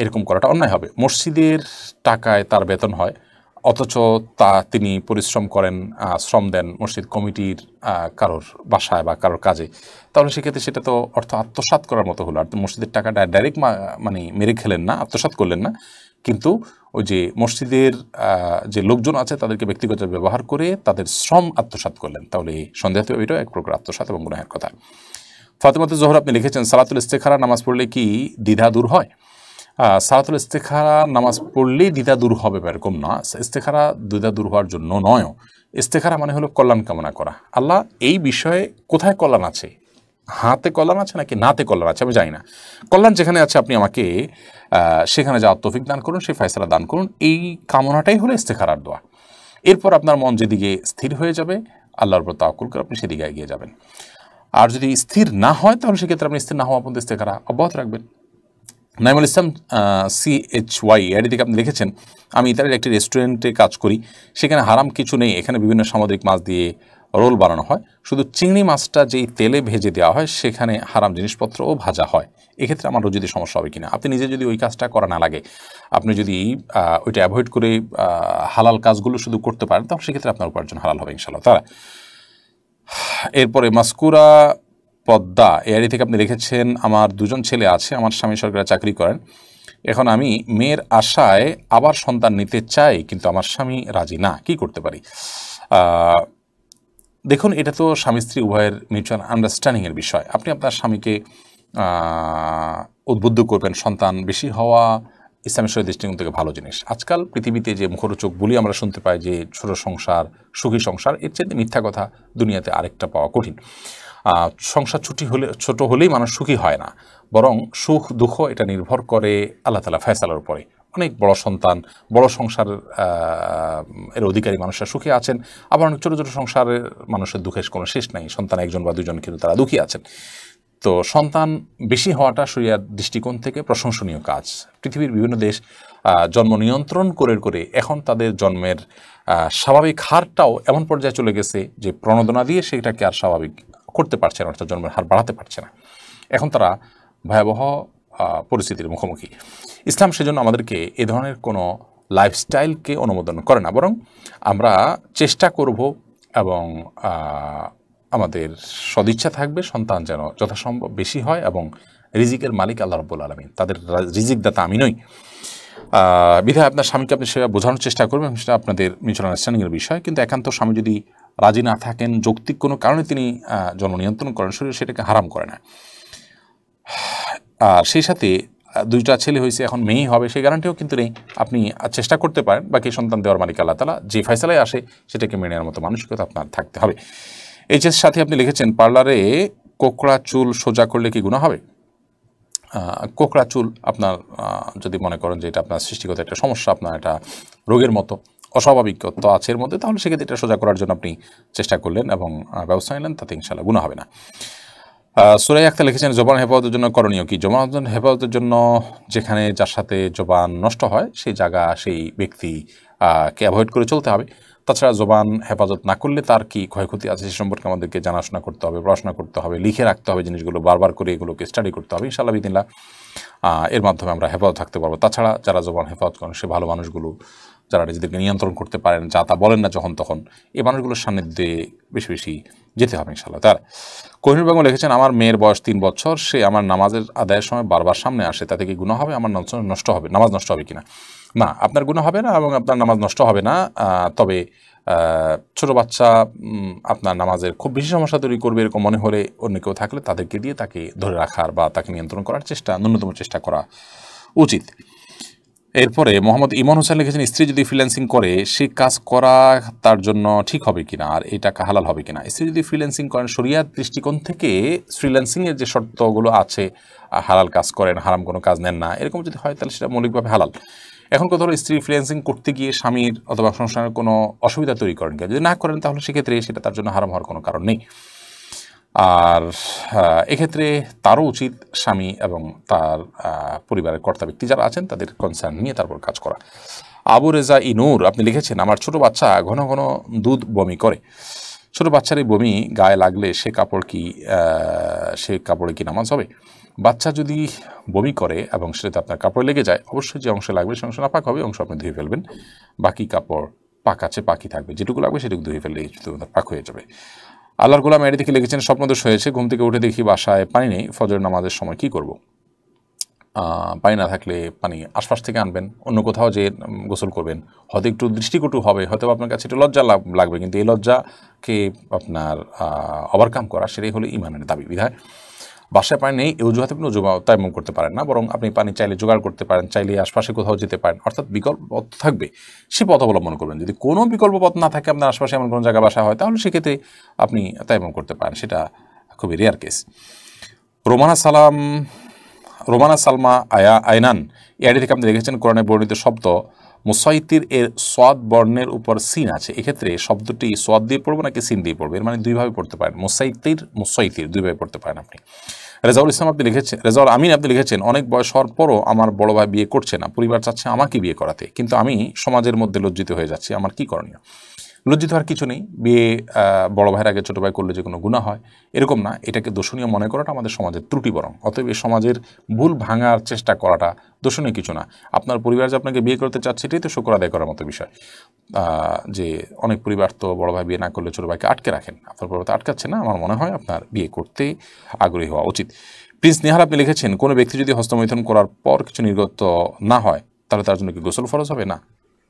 এরকম করাটা অন্যায় হবে। মসজিদের টাকায় তার বেতন হয়, অথচ তিনি পরিশ্রম করেন, শ্রম দেন মসজিদ কমিটির কারোর বাসায় বা কারোর কাজে, তাহলে সেক্ষেত্রে সেটা তো অর্থ আত্মসাৎ করার মতো হলো। আর মসজিদের টাকাটা ডাইরেক্ট মানে মেরে খেলেন না, আত্মসাৎ করলেন না, কিন্তু ওই যে মসজিদের যে লোকজন আছে তাদেরকে ব্যক্তিগত ব্যবহার করে তাদের শ্রম আত্মসাৎ করলেন, তাহলে সন্দেহ এটাও এক প্রকার আত্মসাৎ এবং গুনাহের কথা। ফাতেমাতুজ জোহরা আপনি লিখেছেন, সালাতুল ইস্তেখারা নামাজ পড়লে কি দ্বিধা দূর হয়? সালাতুল ইস্তেখারা নামাজ পড়লেই দ্বিধা দূর হবে এরকম না, ইস্তেখারা দ্বিধা দূর হওয়ার জন্য নয়। ইস্তেখারা মানে হলো কল্যাণ কামনা করা। আল্লাহ এই বিষয়ে কোথায় কল্যাণ আছে, হাতে কল্যাণ আছে নাকি নাতে কল্যাণ আছে আমি জানি না, কল্যাণ যেখানে আছে আপনি আমাকে সেখানে যাওয়ার তৌফিক দান করুন, সেই ফয়সালা দান করুন, এই কামনাটাই হলো ইস্তেখারার দোয়া। এরপর আপনার মন যেদিকে স্থির হয়ে যাবে, আল্লাহর উপর তাওয়াক্কুল করে আপনি সেদিকে এগিয়ে যাবেন। আর যদি স্থির না হয়, তাহলে সেক্ষেত্রে আপনি স্থির না হওয়া পর্যন্ত ইস্তেখারা অব্যাহত রাখবেন। নাইমুল ইসলাম CHY এর দিকে আপনি লিখেছেন, আমি ইতালির একটি রেস্টুরেন্টে কাজ করি, সেখানে হারাম কিছু নেই, এখানে বিভিন্ন সামুদ্রিক মাছ দিয়ে রোল বানানো হয়, শুধু চিংড়ি মাছটা যেই তেলে ভেজে দেওয়া হয় সেখানে হারাম জিনিসপত্রও ভাজা হয়, এক্ষেত্রে আমার রুজিতে সমস্যা হবে কিনা? আপনি নিজে যদি ওই কাজটা করা না লাগে, আপনি যদি ওইটা অ্যাভয়েড করে হালাল কাজগুলো শুধু করতে পারেন, তাহলে সেক্ষেত্রে আপনার উপার্জন হালাল হবে ইনশাআল্লাহ তাআলা। এরপরে মাসকুরা পদ্মা এআরি থেকে আপনি লিখেছেন, আমার দুজন ছেলে আছে, আমার স্বামী সরকারি চাকরি করেন, এখন আমি মেয়ের আশায় আবার সন্তান নিতে চাই, কিন্তু আমার স্বামী রাজি না, কি করতে পারি? দেখুন, এটা তো স্বামী স্ত্রী উভয়ের মিউচুয়াল আন্ডারস্ট্যান্ডিংয়ের বিষয়। আপনি আপনার স্বামীকে উদ্বুদ্ধ করবেন, সন্তান বেশি হওয়া ইসলামের শরীয়তের দৃষ্টিকোণ থেকে ভালো জিনিস। আজকাল পৃথিবীতে যে মুখরোচক বলি আমরা শুনতে পাই যে ছোট সংসার সুখী সংসার, এর চেয়ে মিথ্যা কথা দুনিয়াতে আরেকটা পাওয়া কঠিন। সংসার ছোট হলেই মানুষ সুখী হয় না, বরং সুখ দুঃখ এটা নির্ভর করে আল্লাহ তাআলা ফয়সালার উপরে। অনেক বড় সন্তান, বড় সংসার এর অধিকারী মানুষরা সুখী আছেন, আবার অনেক ছোটো ছোটো সংসারের মানুষের দুঃখের কোনো শেষ নাই, সন্তান একজন বা দুজন কিন্তু তারা দুঃখী আছেন। তো সন্তান বেশি হওয়াটা শরিয়ার দৃষ্টিকোণ থেকে প্রশংসনীয় কাজ। পৃথিবীর বিভিন্ন দেশ জন্ম নিয়ন্ত্রণ করে এখন তাদের জন্মের স্বাভাবিক হারটাও এমন পর্যায়ে চলে গেছে যে প্রণোদনা দিয়ে সেটাকে আর স্বাভাবিক করতে পারছে না, অর্থাৎ জন্মের হার বাড়াতে পারছে না। এখন তারা ভয়াবহ পরিস্থিতির মুখোমুখি। ইসলাম সেজন্য আমাদেরকে এ ধরনের কোনো লাইফস্টাইলকে অনুমোদন করে না, বরং আমরা চেষ্টা করব এবং আমাদের সদিচ্ছা থাকবে সন্তান যেন যথাসম্ভব বেশি হয়, এবং রিজিকের মালিক আল্লাহ রাব্বুল আলামিন, তাদের রিজিক দাতা আমি নই। বিধায় আপনার স্বামীকে আপনি সেটা বোঝানোর চেষ্টা করবেন, সেটা আপনাদের মিউচুয়াল আন্ডারস্ট্যান্ডিংয়ের বিষয়। কিন্তু একান্ত স্বামী যদি রাজি না থাকেন, যৌক্তিক কোনো কারণে তিনি জন্ম নিয়ন্ত্রণ করেন, শরীর সেটাকে হারাম করে না। আর সেই সাথে দুইটা ছেলে হয়েছে, এখন মেয়েই হবে সেই গ্যারান্টিও কিন্তু নেই। আপনি চেষ্টা করতে পারেন, বাকি সন্তান দেওয়ার মালিক আল্লাহ তাআলা, যে ফয়সালায় আসে সেটাকে মেনে নেওয়ার মতো মানসিকতা আপনার থাকতে হবে। এই যে সাথে আপনি লিখেছেন, পার্লারে কোকড়া চুল সোজা করলে কি গুনাহ হবে? কোকড়া চুল আপনার যদি মনে করেন যে এটা আপনার সৃষ্টিগত একটা সমস্যা, আপনার এটা রোগের মতো অস্বাভাবিকত্ব আছে এর মধ্যে, তাহলে সেক্ষেত্রে এটা সোজা করার জন্য আপনি চেষ্টা করলেন এবং ব্যবস্থা নিলেন, তাতে ইনশাআল্লাহ গুনাহ হবে না। সূরা আখতার লিখেছেন, জবান হেফাজতের জন্য করণীয় কি? জবান হেফাজতের জন্য যেখানে যার সাথে জবান নষ্ট হয় সেই জায়গা সেই ব্যক্তিকে অ্যাভয়েড করে চলতে হবে। তাছাড়া জবান হেফাজত না করলে তার কি ক্ষয়ক্ষতি আছে সে সম্পর্কে আমাদেরকে জানাশোনা করতে হবে, পড়াশোনা করতে হবে, লিখে রাখতে হবে জিনিসগুলো, বারবার করে এগুলোকে স্টাডি করতে হবে। ইনশাআল্লাহ বিদিনিল্লাহ এর মাধ্যমে আমরা হেফাজত থাকতে পারবো। তাছাড়া যারা জবান হেফাজত করেন সে ভালো মানুষগুলো, যারা নিজেদেরকে নিয়ন্ত্রণ করতে পারেন, যা তা বলেন না যখন তখন, এই মানুষগুলোর সান্নিধ্যে বেশি বেশি যেতে হবে ইনশাআল্লাহ। তার কোহিনুর বেগম লিখেছেন, আমার মেয়ের বয়স 3 বছর, সে আমার নামাজের আদায়ের সময় বারবার সামনে আসে, তাতে কি গুনাহ হবে? আমার নষ্ট হবে, নামাজ নষ্ট হবে কিনা? না, আপনার গুনাহ হবে না এবং আপনার নামাজ নষ্ট হবে না। তবে ছোটো বাচ্চা আপনার নামাজের খুব বেশি সমস্যা তৈরি করবে এরকম মনে হলে অন্য কেউ থাকলে তাদেরকে দিয়ে তাকে ধরে রাখার বা তাকে নিয়ন্ত্রণ করার ন্যূনতম চেষ্টা করা উচিত। এরপরে মোহাম্মদ ইমন হোসেন লিখেছেন, স্ত্রী যদি ফ্রিল্যান্সিং করে সে কাজ করা তার জন্য ঠিক হবে কিনা, আর এই টাকা হালাল হবে কিনা? স্ত্রী যদি ফ্রিল্যান্সিং করেন, শরিয়ার দৃষ্টিকোণ থেকে ফ্রিল্যান্সিংয়ের যে শর্তগুলো আছে, হালাল কাজ করেন, হারাম কোনো কাজ নেন না, এরকম যদি হয় তাহলে সেটা মৌলিকভাবে হালাল। এখন কথা হলো, স্ত্রী ফ্রিল্যান্সিং করতে গিয়ে স্বামীর অথবা সংসারের কোনো অসুবিধা তৈরি করেন কিনা, যদি না করেন তাহলে সেক্ষেত্রে সেটা তার জন্য হারাম হওয়ার কোনো কারণ নেই। আর এক্ষেত্রে তারও উচিত স্বামী এবং তার পরিবারের কর্তা ব্যক্তি যারা আছেন তাদের কনসার্ন নিয়ে তারপর কাজ করা। আবু রেজা ইনুর আপনি লিখেছেন, আমার ছোট বাচ্চা ঘন ঘন দুধ বমি করে, ছোট বাচ্চার এই বমি গায়ে লাগলে সে কাপড়ে কি নামাজ হবে? বাচ্চা যদি বমি করে এবং সেটা আপনার কাপড়ে লেগে যায়, অবশ্যই যে অংশে লাগবে সে অংশ নাপাক হবে, অংশ আপনি ধুয়ে ফেলবেন, বাকি কাপড় পাক আছে পাকি থাকবে, যেটুকু লাগবে সেটুকু ধুয়ে ফেললেই পাক হয়ে যাবে। আল্লাহর গোলাম এটি থেকে লিখেছেন, স্বপ্নদোষ হয়েছে, ঘুম থেকে উঠে দেখি বাসায় পানি নেই, ফজর নামাজের সময় কি করব? পানি না থাকলে পানি আশপাশ থেকে আনবেন, অন্য কোথাও যে গোসল করবেন, হয়তো একটু দৃষ্টিকটু হবে, হয়তো আপনার কাছে একটু লজ্জা লাগবে, কিন্তু এই লজ্জাকে আপনার ওভারকাম করা সেটাই হলো ইমানের দাবি। বিধায় বাসায় পানি নেই এই অজুহাতে আপনি তায়াম্মুম করতে পারেন না, বরং আপনি পানি চাইলে জোগাড় করতে পারেন, চাইলে আশপাশে কোথাও যেতে পারেন, অর্থাৎ বিকল্প পথ থাকবে সে পথ অবলম্বন করবেন। যদি কোনো বিকল্প পথ না থাকে, আপনার আশপাশে এমন কোনো জায়গা বাসা হয়, তাহলে সেক্ষেত্রে আপনি তায়াম্মুম করতে পারেন, সেটা খুবই rare case. Romana Salma Aynan AID থেকে আপনি দেখেছেন, কোরআনে বর্ণিত শব্দ মুসাইতির এর সোয়াদ বর্ণের উপর সিন আছে, এক্ষেত্রে শব্দটি সোয়াদ দিয়ে পড়বো নাকি সিন দিয়ে পড়বে? এর মানে দুইভাবে পড়তে পারেন, মুসাইতির দুইভাবে পড়তে পারেন আপনি। রেজাউল আমিন আপনি লিখেছেন, অনেক বয়স হওয়ার পরও আমার বড় ভাই বিয়ে করছে না, পরিবার চাচ্ছে আমাকে বিয়ে করাতে, কিন্তু আমি সমাজের মধ্যে লজ্জিত হয়ে যাচ্ছি, আমার কি করণীয়? লজ্জিত হওয়ার কিছু নেই, বিয়ে বড় ভাইয়ের আগে ছোটো ভাই করলে যে কোনো গুনাহ হয় এরকম না, এটাকে দোষণীয় মনে করাটা আমাদের সমাজের ত্রুটি, বরং অতএব এই সমাজের ভুল ভাঙার চেষ্টা করাটা দোষণীয় কিছু না। আপনার পরিবার যে আপনাকে বিয়ে করতে চাচ্ছে এটাই তো শুকর আদায় করার মতো বিষয়। যে অনেক পরিবার তো বড় ভাই বিয়ে না করলে ছোটো ভাইকে আটকে রাখেন, আপনার পরিবার তো আটকাচ্ছে না, আমার মনে হয় আপনার বিয়ে করতে আগ্রহী হওয়া উচিত। প্রিন্স নেহার আপনি লিখেছেন, কোনো ব্যক্তি যদি হস্তমৈথুন করার পর কিছু নির্গত না হয় তাহলে তার জন্য কি গোসল ফরজ হবে? না,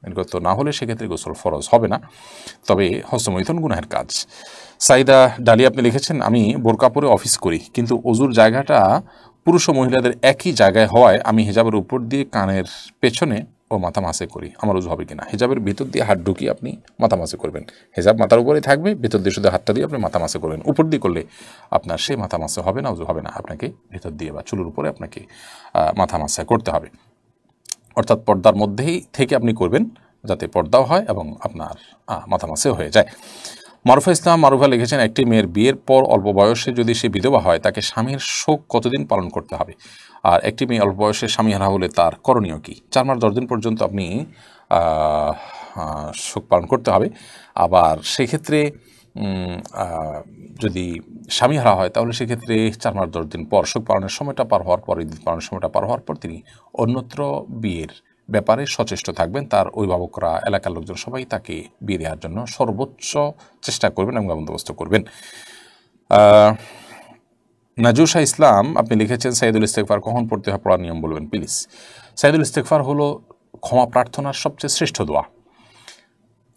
নির্গত না হলে সেক্ষেত্রে গোসল ফরজ হবে না, তবে হস্তমৈথুন গুনাহের কাজ। সাইদা ডালি আপনি লিখেছেন, আমি বোরকা পরে অফিস করি, কিন্তু অজুর জায়গাটা পুরুষ ও মহিলাদের একই জায়গায় হওয়ায় আমি হিজাবের উপর দিয়ে কানের পেছনে ও মাথা মাসে করি, আমার উজু হবে কিনা। হিজাবের ভিতর দিয়ে হাত ঢুকিয়ে আপনি মাথা মাসে করবেন, হিজাব মাথার উপরে থাকবে, ভিতর দিয়ে শুধু হাতটা দিয়ে আপনি মাথা মাসে করবেন। উপর দিয়ে করলে আপনার সেই মাথা মাসে হবে না, উজু হবে না, আপনাকে ভিতর দিয়ে বা চুলের উপরে আপনাকে মাথা মাসে করতে হবে। অর্থাৎ পর্দার মধ্যেই থেকে আপনি করবেন, যাতে পর্দাও হয় এবং আপনার মাথা মাসেও হয়ে যায়। মারুফা ইসলাম মারুফা লিখেছেন, একটি মেয়ের বিয়ের পর অল্প বয়সে যদি সে বিধবা হয় তাকে স্বামীর শোক কতদিন পালন করতে হবে, আর একটি মেয়ে অল্প বয়সে স্বামী হারা হলে তার করণীয় কী? 4 মাস 10 দিন পর্যন্ত আপনি শোক পালন করতে হবে। আবার সেক্ষেত্রে যদি স্বামী হারা হয় তাহলে সেক্ষেত্রে 4 মাস 10 দিন পর শোক পালনের সময়টা পার হওয়ার পর, ঈদ পালনের সময়টা পার হওয়ার পর তিনি অন্যত্র বিয়ের ব্যাপারে সচেষ্ট থাকবেন। তার অভিভাবকরা, এলাকার লোকজন সবাই তাকে বিয়ে দেওয়ার জন্য সর্বোচ্চ চেষ্টা করবেন এবং বন্দোবস্ত করবেন। নাজুশা ইসলাম আপনি লিখেছেন, সাইদুল ইস্তেগফার কখন পড়তে হয়, পড়ার নিয়ম বলবেন প্লিজ। সাইদুল ইস্তেগফার হলো ক্ষমা প্রার্থনার সবচেয়ে শ্রেষ্ঠ দোয়া।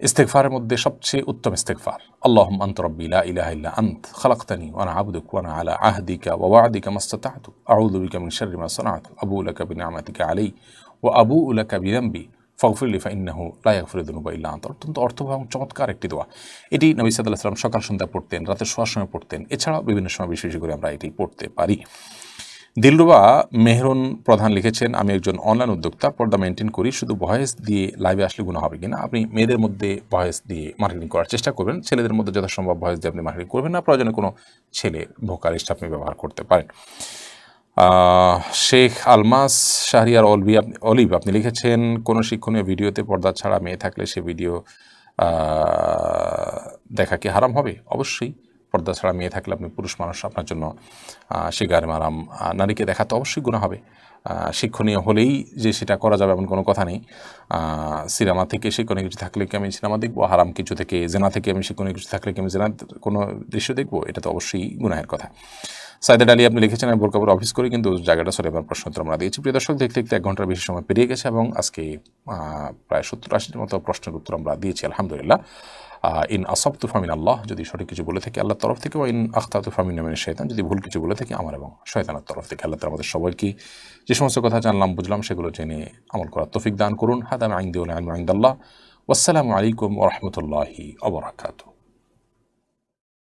ইস্তেগফারের মধ্যে সবচেয়ে উত্তম ইস্তেগফার আল্লাহুম্মা আনতা রাব্বি লা ইলাহা ইল্লা আনত খালাকতানি ওয়া আনা আবদুকা ওয়া আনা আলা আহদিকা ওয়া ওয়া'দিকা মাসতাতা'তু আউযু বিকা মিন শাররি মা সানা'তু আবু'ু লাকা বিনি'মাতিকা আলাইয়া ওয়া আবু'ু লাকা বিযামবি ফাগফির লি ফাইন্নাহু লা ইয়াগফিরু যুনুবা ইল্লা আনতা। অত্যন্ত অর্থবহ এবং চমৎকার একটি দোয়া। এটি নবী সাল্লাল্লাহু আলাইহি ওয়াসাল্লাম সকাল সন্ধ্যা পড়তেন, রাতে শোয়ার সময় পড়তেন, এছাড়াও বিভিন্ন সময় বিশেষ করে আমরা এটি পড়তে পারি। দিলরুবা মেহরুন প্রধান লিখেছেন, আমি একজন অনলাইন উদ্যোক্তা, পর্দা মেনটেন করি, শুধু ভয়েস দিয়ে লাইভে আসলে গুনাহ হবে কিনা? আপনি মেয়েদের মধ্যে ভয়েস দিয়ে মার্কেটিং করার চেষ্টা করবেন, ছেলেদের মধ্যে যথাসম্ভব ভয়েস দিয়ে আপনি মার্কেটিং করবেন না, প্রয়োজনে কোনো ছেলে ভোকালিস্ট আপনি ব্যবহার করতে পারেন। শেখ আলমাস শাহরিয়ার অলিভ আপনি লিখেছেন, কোনো শিক্ষণীয় ভিডিওতে পর্দা ছাড়া মেয়ে থাকলে সে ভিডিও দেখা কি হারাম হবে? অবশ্যই পর্দা ছাড়া মেয়ে থাকলে আপনি পুরুষ মানুষ, আপনার জন্য সে গায়ে মারাম নারীকে দেখা তো অবশ্যই গুনাহ হবে। শিক্ষণীয় হলেই যে সেটা করা যাবে এমন কোনো কথা নেই। সিনেমা থেকে শিক্ষণীয় কিছু থাকলে কি আমি সিনেমা দেখবো? হারাম কিছু থেকে, জেনা থেকে আমি শিক্ষণীয় কিছু থাকলে কি আমি জেনার কোনো দৃশ্য দেখবো? এটা তো অবশ্যই গুনাহের কথা। সাইদা আলী আপনি লিখেছেন, আমি বোরকা পরে অফিস করি কিন্তু জায়গাটা সরে এবার প্রশ্ন উত্তর আমরা দিয়েছি। প্রিয় দর্শক, দেখতে দেখতে 1 ঘন্টার বেশি সময় পেরিয়ে গেছে এবং আজকে প্রায় 70-80টির মতো প্রশ্নের উত্তর আমরা দিয়েছি আলহামদুলিল্লাহ। ইন আসাবতু ফামিন আল্লাহ, যদি সঠিক কিছু বলে থাকি আল্লাহর তরফ থেকে, বা ইন আখতাতু ফামিন মিনাশ শাইতান, যদি ভুল কিছু বলে থাকি আমার এবং শয়তানের তরফ থেকে। আল্লাহ তাআলা আমাদের সবাইকে যে সমস্ত কথা জানলাম বুঝলাম সেগুলো জেনে আমল করার তৌফিক দান করুন। হাদা মা ইনদি ওয়া ইলমু ইনদাল্লাহ। ওয়াসসালামু আলাইকুম ওয়া রাহমাতুল্লাহি ওয়া বারাকাতুহু।